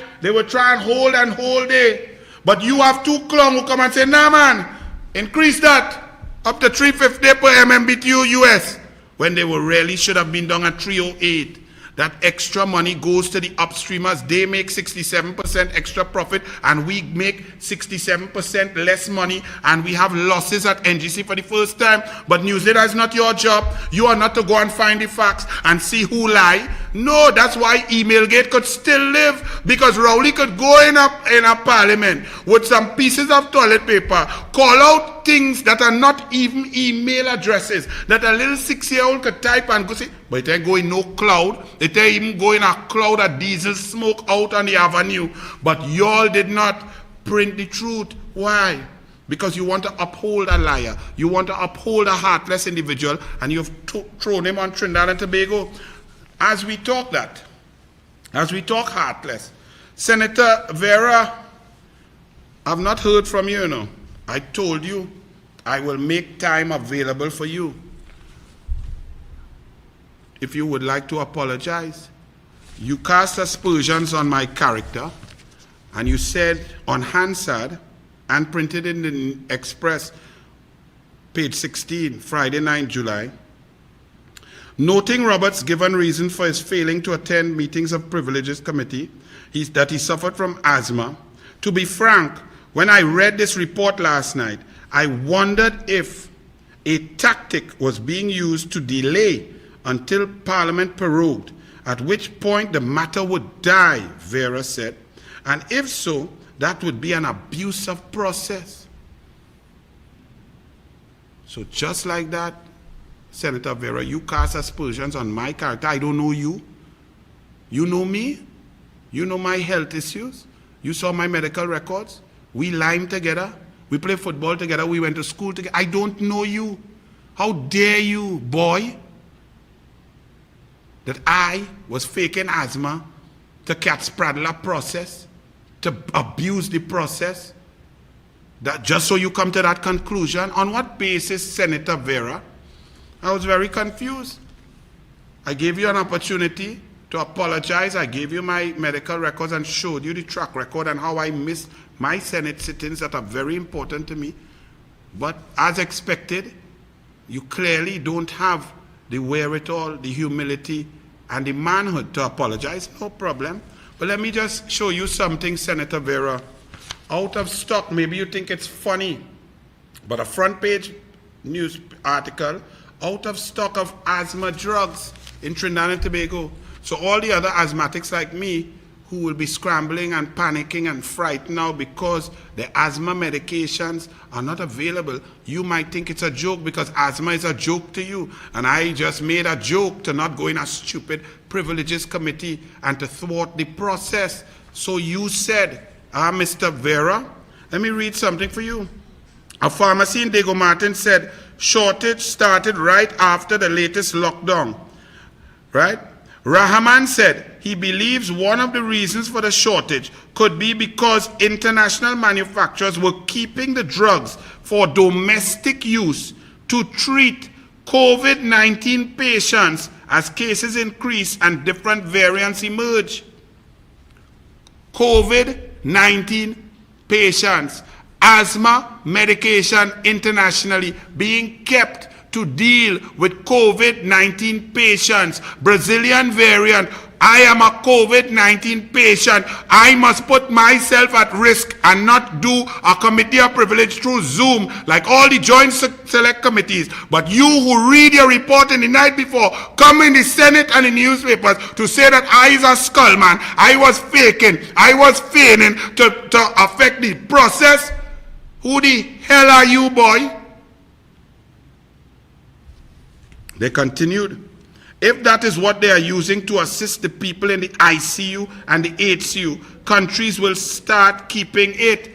and hold it. But you have two clowns who come and say, nah man, increase that up to 350 per MMBTU US, when they were really should have been done at 308. That extra money goes to the upstreamers. They make 67% extra profit and we make 67% less money, and we have losses at NGC for the first time. But Newsday, that's not your job. You are not to go and find the facts and see who lie. No, that's why Emailgate could still live, because Rowley could go in a parliament with some pieces of toilet paper, call out things that are not even email addresses, that a little 6-year-old could type and go say, but it ain't going no cloud. It ain't even going a cloud of diesel smoke out on the avenue. But y'all did not print the truth. Why? Because you want to uphold a liar. You want to uphold a heartless individual, and you've thrown him on Trinidad and Tobago. As we talk heartless, Senator Vera, I've not heard from you, you know. I told you I will make time available for you. If you would like to apologize, you cast aspersions on my character, and you said on Hansard and printed in the Express, page 16, Friday 9 July, noting Roberts' given reason for his failing to attend meetings of Privileges Committee, that he suffered from asthma. To be frank, when I read this report last night, I wondered if a tactic was being used to delay until Parliament prorogued, at which point the matter would die, Vera said. And if so, that would be an abuse of process. So just like that, Senator Vera, you cast aspersions on my character. I don't know you. You know me. You know my health issues. You saw my medical records. We limed together. We played football together. We went to school together. I don't know you. How dare you, boy, that I was faking asthma to cat-spraddle a process, to abuse the process, that just so you come to that conclusion? On what basis, Senator Vera? I was very confused. I gave you an opportunity to apologize. I gave you my medical records and showed you the track record and how I missed my Senate sittings that are very important to me. But as expected, you clearly don't have the wherewithal, the humility, and the manhood to apologize. No problem. But let me just show you something, Senator Vera. Out of stock, maybe you think it's funny, but a front page news article, out of stock of asthma drugs in Trinidad and Tobago. So all the other asthmatics like me who will be scrambling and panicking and frightened now because the asthma medications are not available, you might think it's a joke because asthma is a joke to you. And I just made a joke to not go in a stupid Privileges Committee and to thwart the process. So you said, Mr. Vera, let me read something for you. A pharmacy in Diego Martin said, shortage started right after the latest lockdown, right? Rahman said he believes one of the reasons for the shortage could be because international manufacturers were keeping the drugs for domestic use to treat COVID-19 patients as cases increase and different variants emerge. COVID-19 patients, asthma medication internationally being kept to deal with COVID-19 patients. Brazilian variant, I am a COVID-19 patient. I must put myself at risk and not do a committee of privilege through Zoom like all the joint select committees. But you who read your report in the night before, come in the Senate and the newspapers to say that I is a skull man, I was faking, I was feigning to affect the process. Who the hell are you, boy? They continued, if that is what they are using to assist the people in the ICU and the HCU, countries will start keeping it.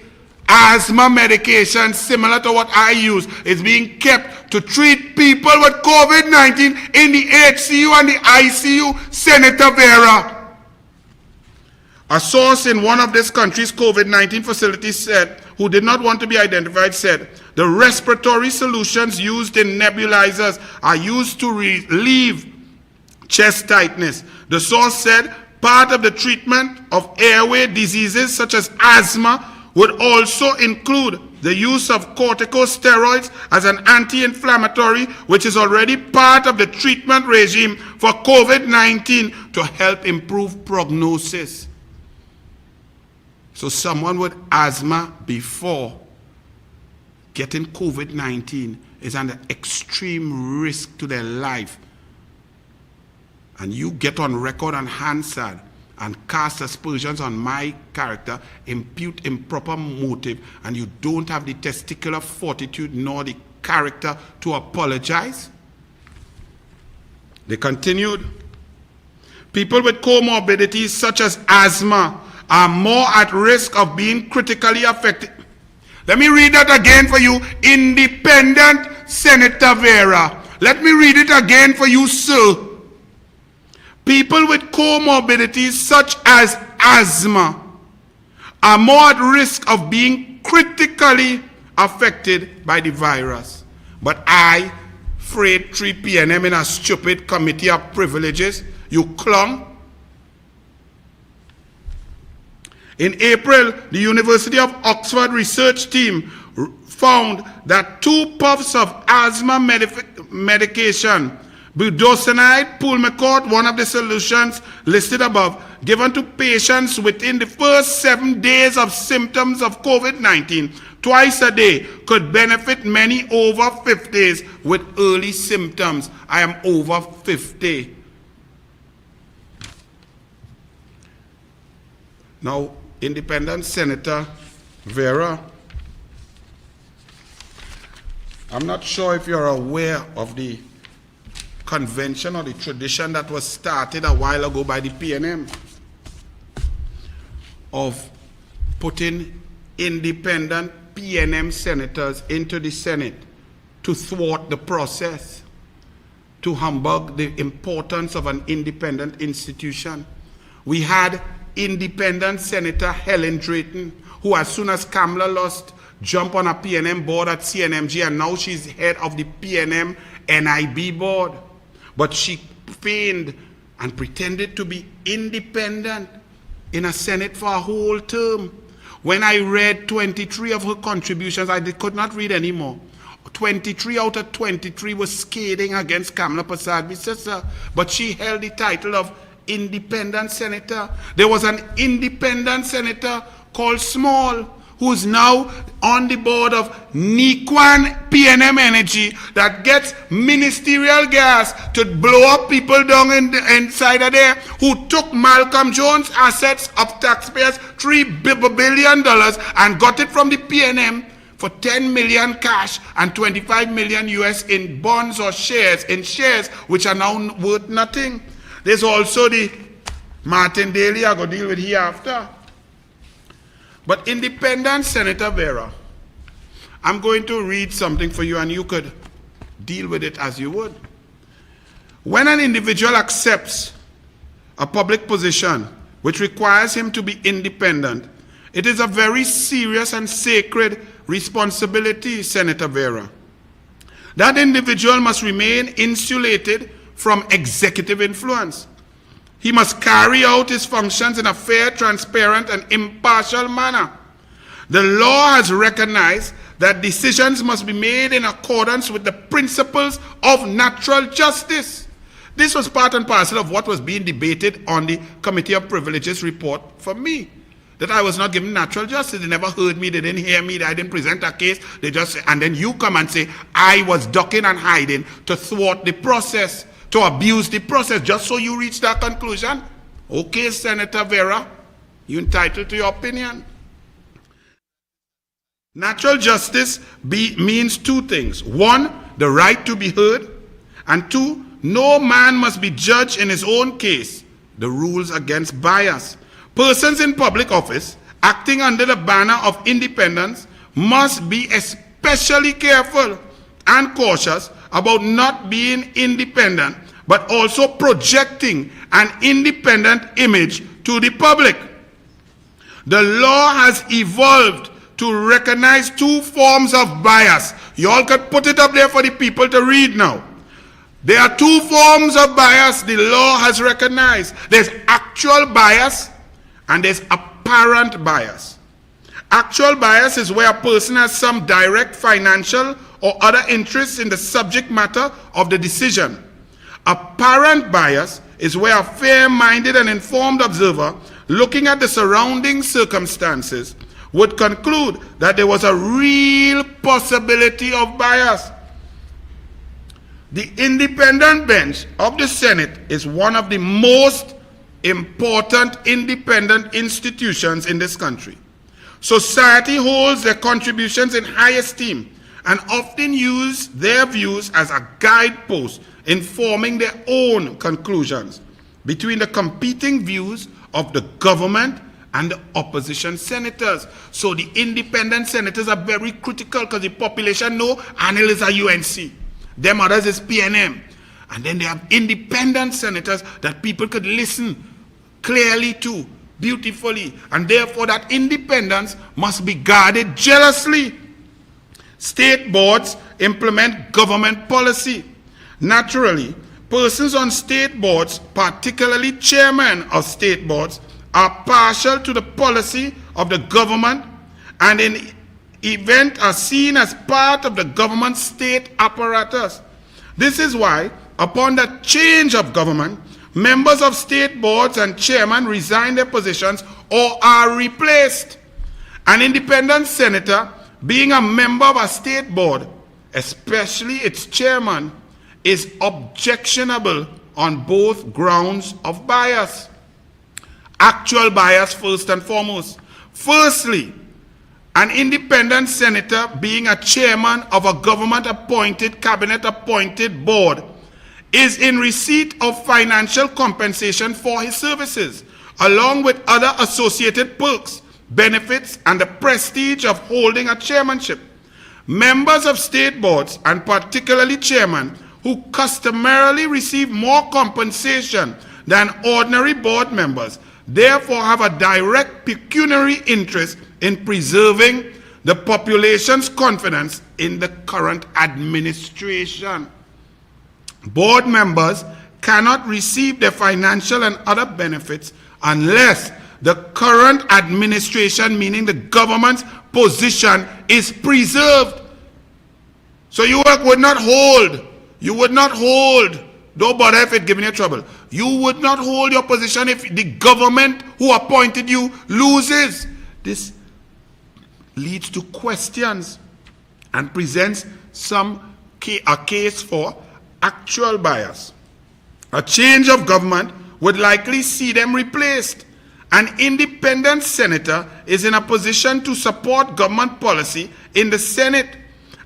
Asthma medication, similar to what I use, is being kept to treat people with COVID-19 in the HCU and the ICU, Senator Vera. A source in one of this country's COVID-19 facilities said, who did not want to be identified, said, the respiratory solutions used in nebulizers are used to relieve chest tightness. The source said part of the treatment of airway diseases such as asthma would also include the use of corticosteroids as an anti-inflammatory, which is already part of the treatment regime for COVID-19 to help improve prognosis. So someone with asthma before getting COVID-19 is under extreme risk to their life. And you get on record on Hansard and cast aspersions on my character, impute improper motive, and you don't have the testicular fortitude nor the character to apologize? They continued, people with comorbidities such as asthma are more at risk of being critically affected. Let me read that again for you, Independent Senator Vera. Let me read it again for you, sir. People with comorbidities such as asthma are more at risk of being critically affected by the virus. But I, Freight 3 PNM in a stupid committee of privileges, you clung. In April, the University of Oxford research team found that 2 puffs of asthma medication, budesonide, pulmicort, one of the solutions listed above, given to patients within the first 7 days of symptoms of COVID-19, twice a day, could benefit many over 50s with early symptoms. I am over 50. Now, Independent Senator Vera, I'm not sure if you're aware of the convention or the tradition that was started a while ago by the PNM of putting independent PNM senators into the Senate to thwart the process, to humbug the importance of an independent institution. We had Independent Senator Helen Drayton, who as soon as Kamala lost, jumped on a PNM board at CNMG, and now she's head of the PNM NIB board. But she feigned and pretended to be independent in a Senate for a whole term. When I read 23 of her contributions, I could not read anymore. 23 out of 23 was scathing against Kamala Prasad, sister, but she held the title of independent senator. There was an independent senator called Small, who's now on the board of Nikwan PNM Energy that gets ministerial gas to blow up people down inside of there, who took Malcolm Jones' assets of taxpayers $3 billion and got it from the PNM for 10 million cash and 25 million US in bonds or shares, which are now worth nothing. There's also the Martin Daly I go deal with hereafter. But Independent Senator Vera, I'm going to read something for you and you could deal with it as you would. When an individual accepts a public position which requires him to be independent, it is a very serious and sacred responsibility, Senator Vera. That individual must remain insulated from executive influence. He must carry out his functions in a fair, transparent, and impartial manner. The law has recognized that decisions must be made in accordance with the principles of natural justice. This was part and parcel of what was being debated on the Committee of Privileges report for me, that I was not given natural justice. They never heard me, they didn't hear me, I didn't present a case, and then you come and say, I was ducking and hiding to thwart the process, to abuse the process, just so you reach that conclusion. Okay, Senator Vera, you're entitled to your opinion. Natural justice means two things. One, the right to be heard, and two, no man must be judged in his own case. The rules against bias. Persons in public office acting under the banner of independence must be especially careful and cautious about not being independent, but also projecting an independent image to the public. The law has evolved to recognize two forms of bias. You all can put it up there for the people to read now. There are two forms of bias the law has recognized. There's actual bias and there's apparent bias. Actual bias is where a person has some direct financial or other interests in the subject matter of the decision. Apparent bias is where a fair-minded and informed observer looking at the surrounding circumstances would conclude that there was a real possibility of bias. The independent bench of the Senate is one of the most important independent institutions in this country. Society holds their contributions in high esteem and often use their views as a guidepost in forming their own conclusions between the competing views of the government and the opposition senators. So the independent senators are very critical because the population know Anil is a UNC. Them others is PNM. And then they have independent senators that people could listen clearly to, beautifully. And therefore that independence must be guarded jealously. State boards implement government policy. Naturally, persons on state boards, particularly chairmen of state boards, are partial to the policy of the government and in event are seen as part of the government state apparatus. This is why, upon the change of government, members of state boards and chairmen resign their positions or are replaced. An independent senator, being a member of a state board, especially its chairman, is objectionable on both grounds of bias. Actual bias first and foremost. Firstly, an independent senator being a chairman of a government-appointed, cabinet-appointed board is in receipt of financial compensation for his services, along with other associated perks, benefits, and the prestige of holding a chairmanship. Members of state boards, and particularly chairmen, who customarily receive more compensation than ordinary board members, therefore have a direct pecuniary interest in preserving the population's confidence in the current administration. Board members cannot receive their financial and other benefits unless the current administration, meaning the government's position, is preserved. So you would not hold, don't bother if it's giving you trouble. You would not hold your position if the government who appointed you loses. This leads to questions and presents a case for actual bias. A change of government would likely see them replaced. An independent senator is in a position to support government policy in the Senate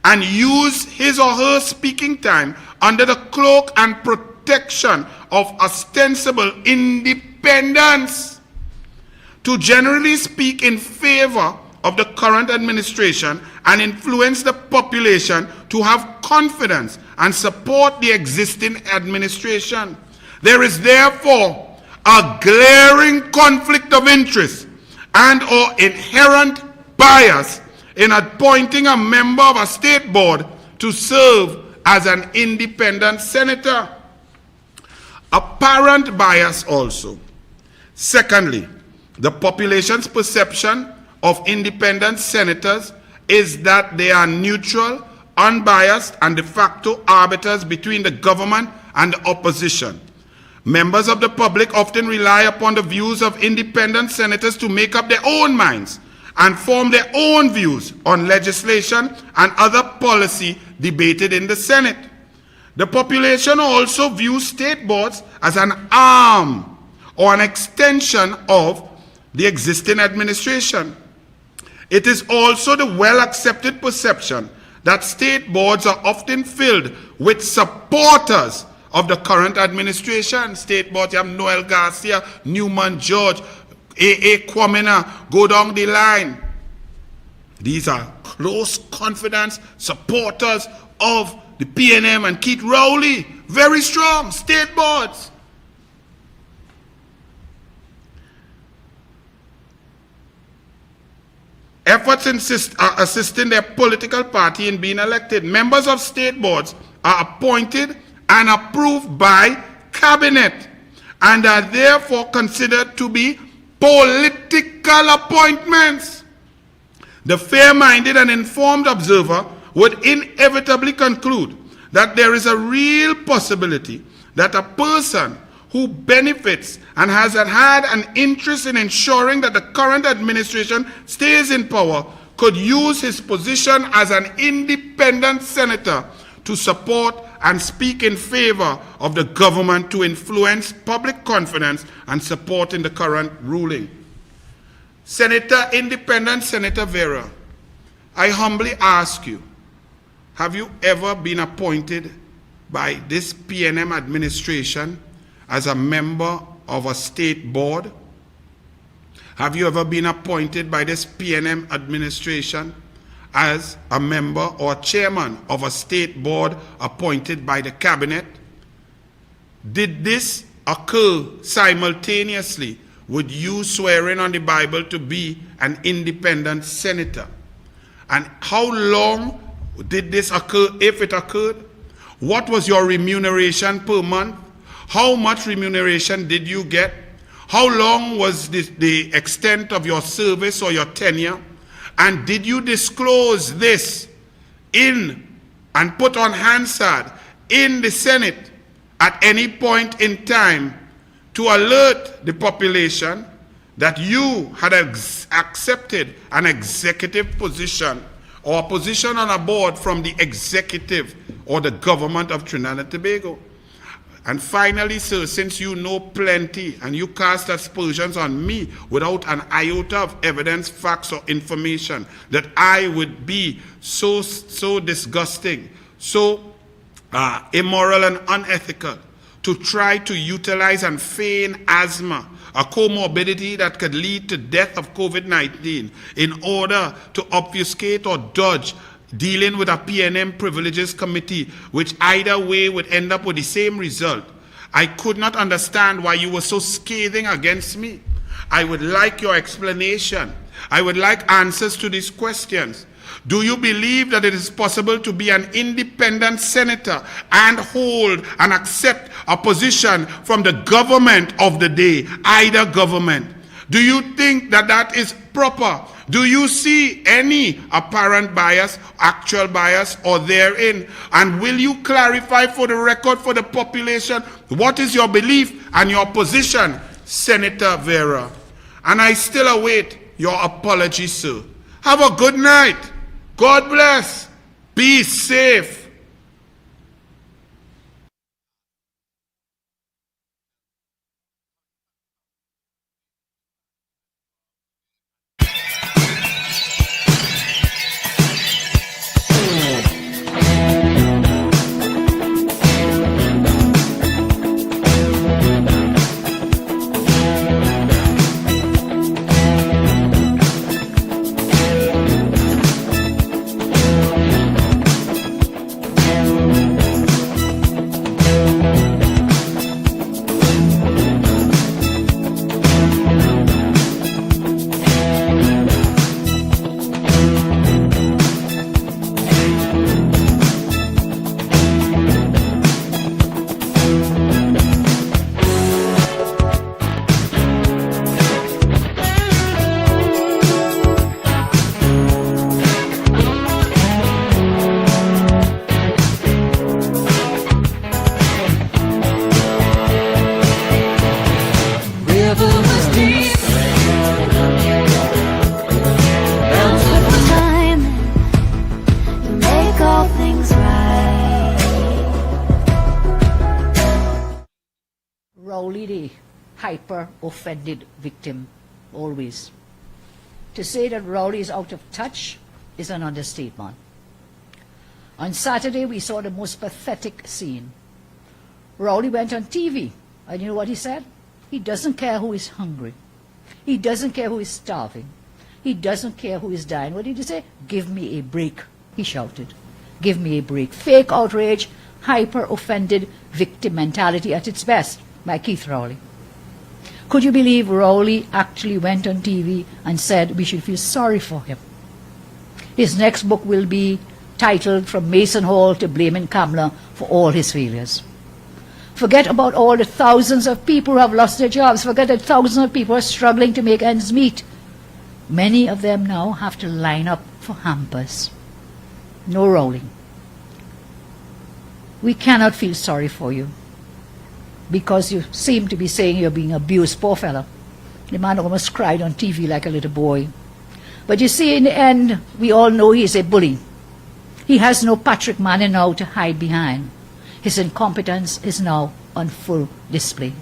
and use his or her speaking time under the cloak and protection of ostensible independence to generally speak in favor of the current administration and influence the population to have confidence and support the existing administration. There is therefore a glaring conflict of interest and or inherent bias in appointing a member of a state board to serve as an independent senator. Apparent bias also. Secondly, the population's perception of independent senators is that they are neutral, unbiased, and de facto arbiters between the government and the opposition. Members of the public often rely upon the views of independent senators to make up their own minds and form their own views on legislation and other policy debated in the Senate. The population also views state boards as an arm or an extension of the existing administration. It is also the well-accepted perception that state boards are often filled with supporters of the current administration. State boards, you have Noel Garcia, Newman George, A.A. Kwamina, go down the line. These are close confidence supporters of the PNM and Keith Rowley. Very strong state boards. Efforts assisting their political party in being elected. Members of state boards are appointed and approved by cabinet and are therefore considered to be political appointments. The fair-minded and informed observer would inevitably conclude that there is a real possibility that a person who benefits and has had an interest in ensuring that the current administration stays in power could use his position as an independent senator to support and speak in favor of the government to influence public confidence and support in the current ruling. Independent Senator Vera, I humbly ask you, have you ever been appointed by this PNM administration as a member of a state board? Have you ever been appointed by this PNM administration as a member or chairman of a state board appointed by the cabinet? Did this occur simultaneously with you swearing on the Bible to be an independent senator? And how long did this occur, if it occurred? What was your remuneration per month? How much remuneration did you get? How long was the extent of your service or your tenure? And did you disclose this in and put on Hansard in the Senate at any point in time to alert the population that you had accepted an executive position or a position on a board from the executive or the government of Trinidad and Tobago? And finally, sir, since you know plenty and you cast aspersions on me without an iota of evidence, facts, or information, that I would be so disgusting, so immoral and unethical to try to utilize and feign asthma, a comorbidity that could lead to death of COVID-19, in order to obfuscate or dodge dealing with a PNM privileges committee, which either way would end up with the same result. I could not understand why you were so scathing against me. I would like your explanation. I would like answers to these questions. Do you believe that it is possible to be an independent senator and hold and accept a position from the government of the day, either government? Do you think that that is proper? Do you see any apparent bias, actual bias, or therein? And will you clarify for the record, for the population, what is your belief and your position, Senator Vera? And I still await your apology, sir. Have a good night. God bless. Be safe. Rowley the hyper-offended victim always. To say that Rowley is out of touch is an understatement. On Saturday, we saw the most pathetic scene. Rowley went on TV, and you know what he said? He doesn't care who is hungry. He doesn't care who is starving. He doesn't care who is dying. What did he say? Give me a break, he shouted. Give me a break. Fake outrage, hyper-offended victim mentality at its best by Keith Rowley. Could you believe Rowley actually went on TV and said we should feel sorry for him? His next book will be titled From Mason Hall to Blaming Kamala for All His Failures. Forget about all the thousands of people who have lost their jobs. Forget that thousands of people are struggling to make ends meet. Many of them now have to line up for hampers. No rolling. We cannot feel sorry for you because you seem to be saying you're being abused. Poor fella. The man almost cried on TV like a little boy. But you see, in the end, we all know he's a bully. He has no Patrick Manning now to hide behind. His incompetence is now on full display.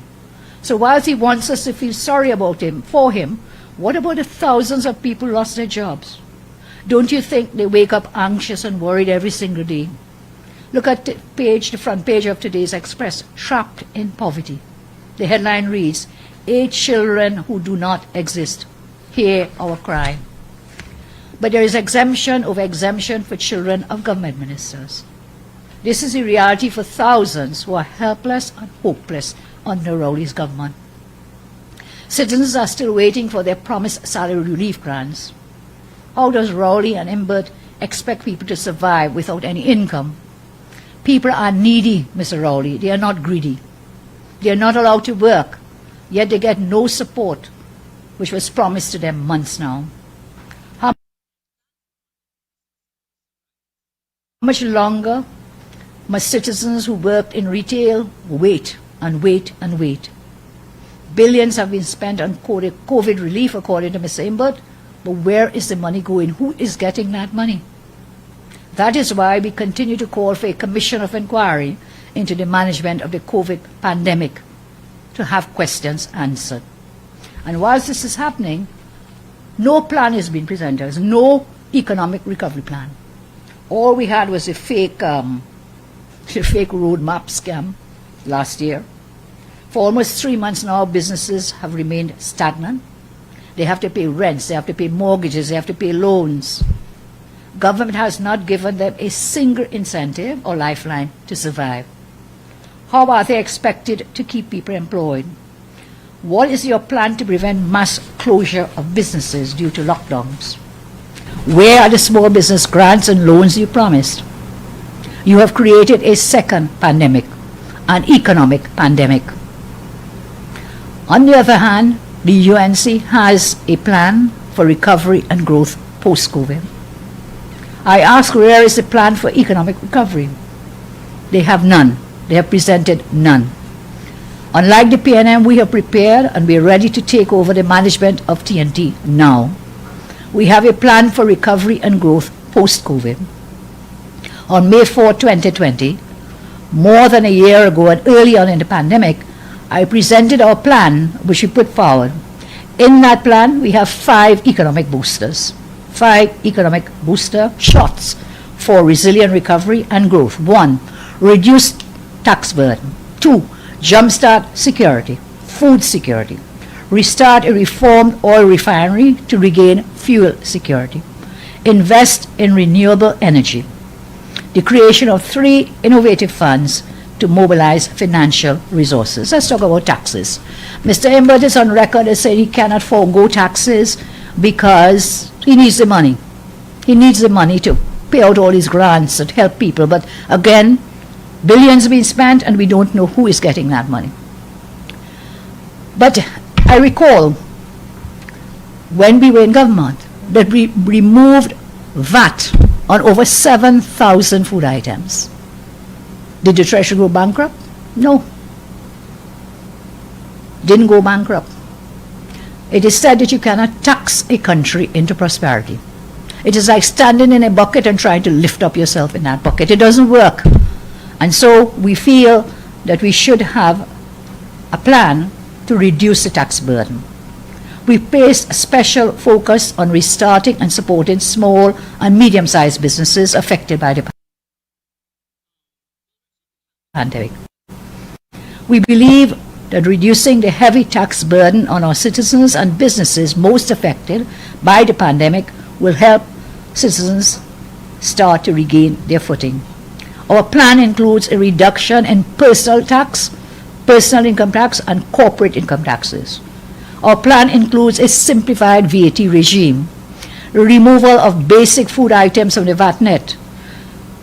So whilst he wants us to feel sorry about him, for him, what about the thousands of people who lost their jobs? Don't you think they wake up anxious and worried every single day? Look at the front page of today's Express, Trapped in Poverty. The headline reads, 8 children who do not exist. Hear our cry. But there is exemption over exemption for children of government ministers. This is the reality for thousands who are helpless and hopeless under Rowley's government. Citizens are still waiting for their promised salary relief grants. How does Rowley and Imbert expect people to survive without any income? People are needy, Mr. Rowley. They are not greedy. They are not allowed to work, yet they get no support, which was promised to them months now. How much longer must citizens who worked in retail wait and wait and wait? Billions have been spent on COVID relief, according to Mr. Imbert, but where is the money going? Who is getting that money? That is why we continue to call for a commission of inquiry into the management of the COVID pandemic to have questions answered. And whilst this is happening, no plan has been presented. There's no economic recovery plan. All we had was a fake roadmap scam last year. For almost 3 months now, businesses have remained stagnant. They have to pay rents, they have to pay mortgages, they have to pay loans. Government has not given them a single incentive or lifeline to survive. How are they expected to keep people employed? What is your plan to prevent mass closure of businesses due to lockdowns? Where are the small business grants and loans you promised? You have created a second pandemic, an economic pandemic. On the other hand, the UNC has a plan for recovery and growth post-COVID. I ask, where is the plan for economic recovery? They have none. They have presented none. Unlike the PNM, we have prepared and we are ready to take over the management of TNT now. We have a plan for recovery and growth post-COVID. On May 4, 2020, more than a year ago and early on in the pandemic, I presented our plan, which we put forward. In that plan, we have 5 economic boosters. 5 economic booster shots for resilient recovery and growth. 1, reduce tax burden. 2, jumpstart security, food security. Restart a reformed oil refinery to regain fuel security. Invest in renewable energy. The creation of 3 innovative funds to mobilize financial resources. Let's talk about taxes. Mr. Imbert is on record as saying he cannot forego taxes because he needs the money. He needs the money to pay out all these grants and help people. But again, billions have been spent and we don't know who is getting that money. But I recall when we were in government that we removed VAT on over 7,000 food items. Did the Treasury go bankrupt? No. Didn't go bankrupt. It is said that you cannot tax a country into prosperity. It is like standing in a bucket and trying to lift up yourself in that bucket. It doesn't work. And so we feel that we should have a plan to reduce the tax burden. We placed a special focus on restarting and supporting small and medium-sized businesses affected by the pandemic. We believe that reducing the heavy tax burden on our citizens and businesses most affected by the pandemic will help citizens start to regain their footing. Our plan includes a reduction in personal tax, personal income tax, and corporate income taxes. Our plan includes a simplified VAT regime, removal of basic food items from the VAT net,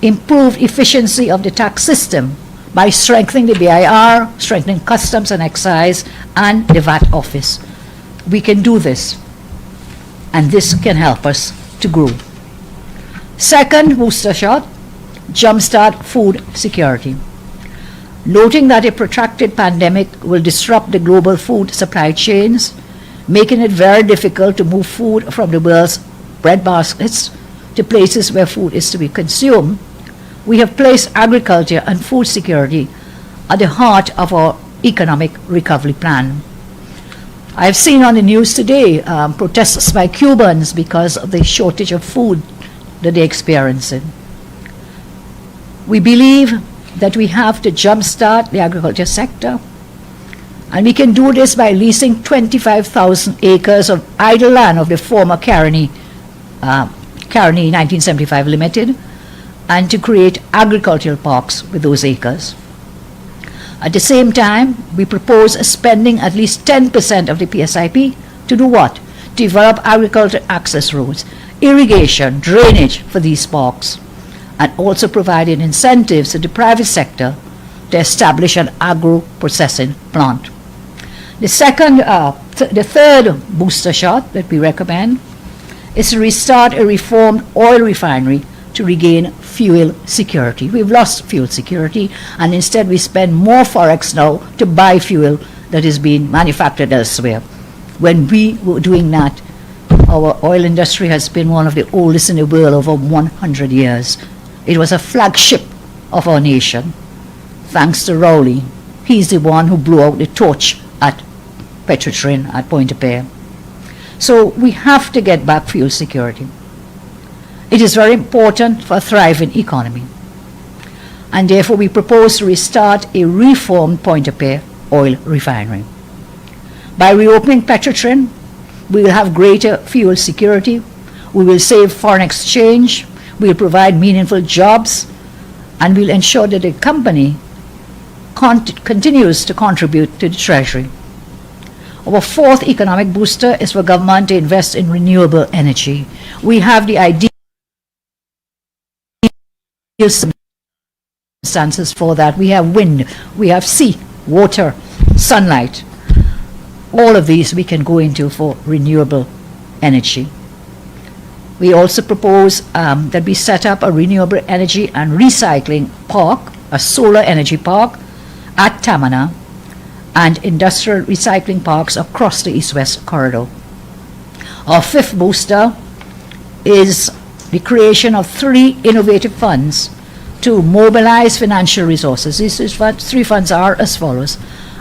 improved efficiency of the tax system by strengthening the BIR, strengthening customs and excise, and the VAT office. We can do this, and this can help us to grow. Second booster shot, jumpstart food security. Noting that a protracted pandemic will disrupt the global food supply chains, making it very difficult to move food from the world's bread baskets to places where food is to be consumed, we have placed agriculture and food security at the heart of our economic recovery plan. I've seen on the news today protests by Cubans because of the shortage of food that they're experiencing. We believe that we have to jumpstart the agriculture sector, and we can do this by leasing 25,000 acres of idle land of the former Carney 1975 Limited, and to create agricultural parks with those acres. At the same time, we propose spending at least 10% of the PSIP to do what? To develop agricultural access roads, irrigation, drainage for these parks, and also providing incentives to the private sector to establish an agro-processing plant. The third booster shot that we recommend is to restart a reformed oil refinery to regain fuel security. We've lost fuel security, and instead we spend more forex now to buy fuel that is being manufactured elsewhere. When we were doing that, our oil industry has been one of the oldest in the world, over 100 years. It was a flagship of our nation, thanks to Rowley. He's the one who blew out the torch at Petrotrin at Pointe-à-Pierre. So we have to get back fuel security. It is very important for a thriving economy. And therefore we propose to restart a reformed Pointe-à-Pierre oil refinery. By reopening Petrotrin, we will have greater fuel security, we will save foreign exchange, we will provide meaningful jobs, and we'll ensure that the company continues to contribute to the treasury. Our fourth economic booster is for government to invest in renewable energy. We have the ideal circumstances for that. We have wind, we have sea, water, sunlight. All of these we can go into for renewable energy. We also propose that we set up a renewable energy and recycling park, a solar energy park at Tamana, and industrial recycling parks across the East-West corridor. Our fifth booster is the creation of 3 innovative funds to mobilize financial resources. These 3 funds are as follows: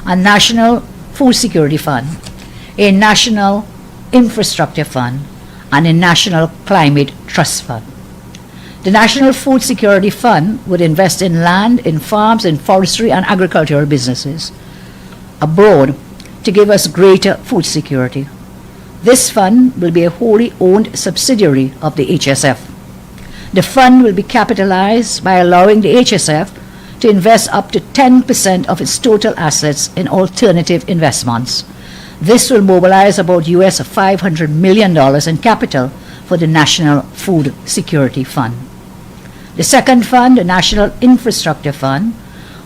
a National Food Security Fund, a National Infrastructure Fund, and a National Climate Trust Fund. The National Food Security Fund would invest in land, in farms, in forestry and agricultural businesses abroad to give us greater food security. This fund will be a wholly owned subsidiary of the HSF. The fund will be capitalized by allowing the HSF to invest up to 10% of its total assets in alternative investments. This will mobilize about US $500 million in capital for the National Food Security Fund. The second fund, the National Infrastructure Fund,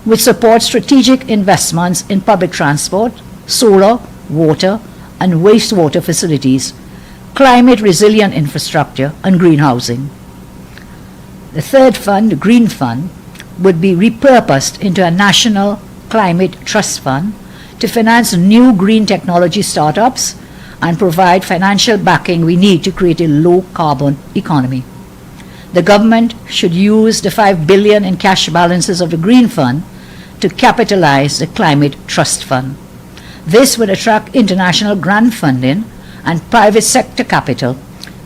will support strategic investments in public transport, solar, water, and wastewater facilities, climate-resilient infrastructure, and green housing. The third fund, the Green Fund, would be repurposed into a National Climate Trust Fund to finance new green technology startups and provide financial backing we need to create a low-carbon economy. The government should use the $5 billion in cash balances of the Green Fund to capitalize the Climate Trust Fund. This would attract international grant funding and private sector capital,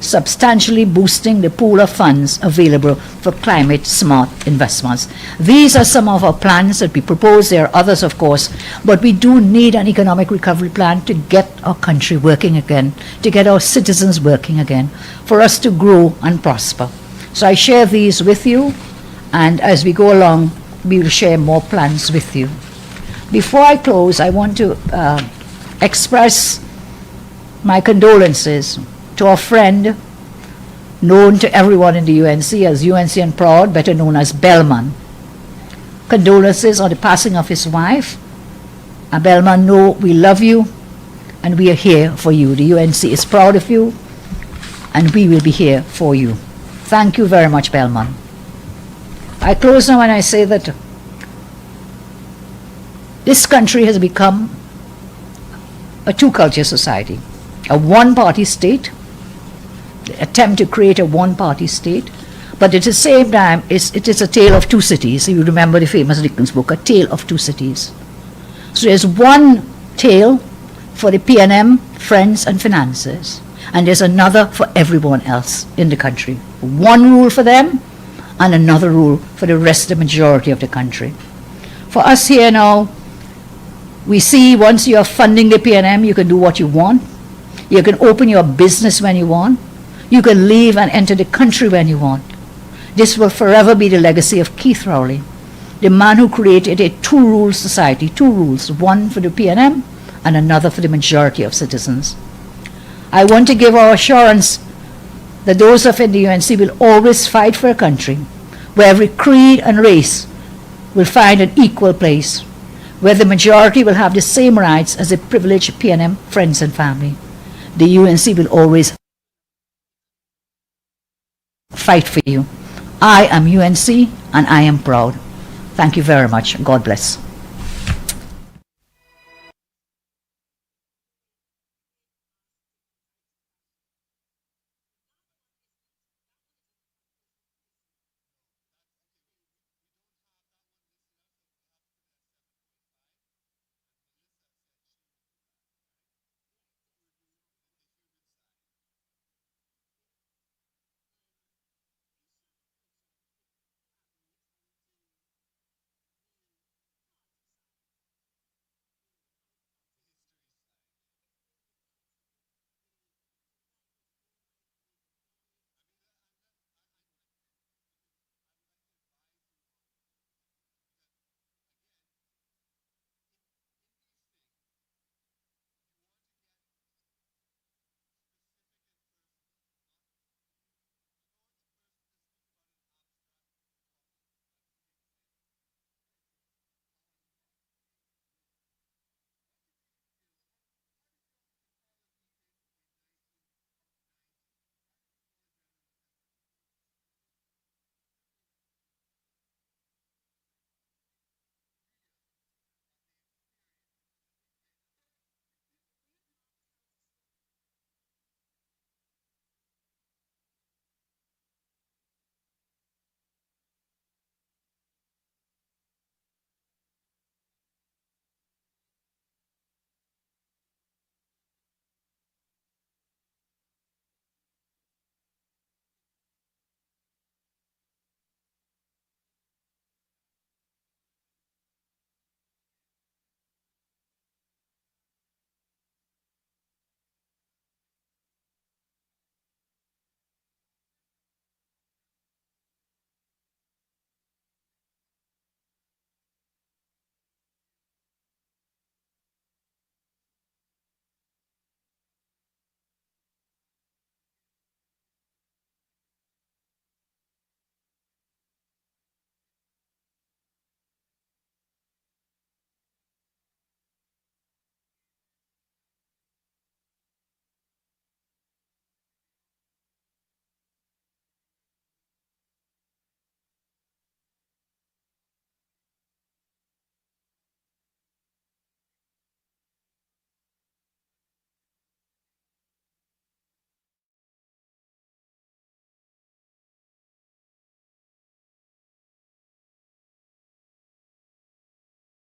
substantially boosting the pool of funds available for climate-smart investments. These are some of our plans that we propose. There are others, of course, but we do need an economic recovery plan to get our country working again, to get our citizens working again, for us to grow and prosper. So I share these with you, and as we go along, we will share more plans with you. Before I close, I want to express my condolences to a friend known to everyone in the UNC as UNC and Proud, better known as Bellman. Condolences on the passing of his wife. Bellman, know we love you and we are here for you. The UNC is proud of you and we will be here for you. Thank you very much, Bellman. I close now and I say that this country has become a two-culture society, a one-party state, the attempt to create a one-party state, but at the same time, it is a tale of two cities. You remember the famous Dickens book, A Tale of Two Cities. So there's one tale for the PNM, friends and finances, and there's another for everyone else in the country. One rule for them and another rule for the rest of the majority of the country. For us here now, we see once you are funding the PNM, you can do what you want. You can open your business when you want. You can leave and enter the country when you want. This will forever be the legacy of Keith Rowley, the man who created a two-rule society, two rules, one for the PNM and another for the majority of citizens. I want to give our assurance that those of the UNC will always fight for a country where every creed and race will find an equal place, where the majority will have the same rights as the privileged PNM friends and family. The UNC will always fight for you. I am UNC and I am proud. Thank you very much. God bless.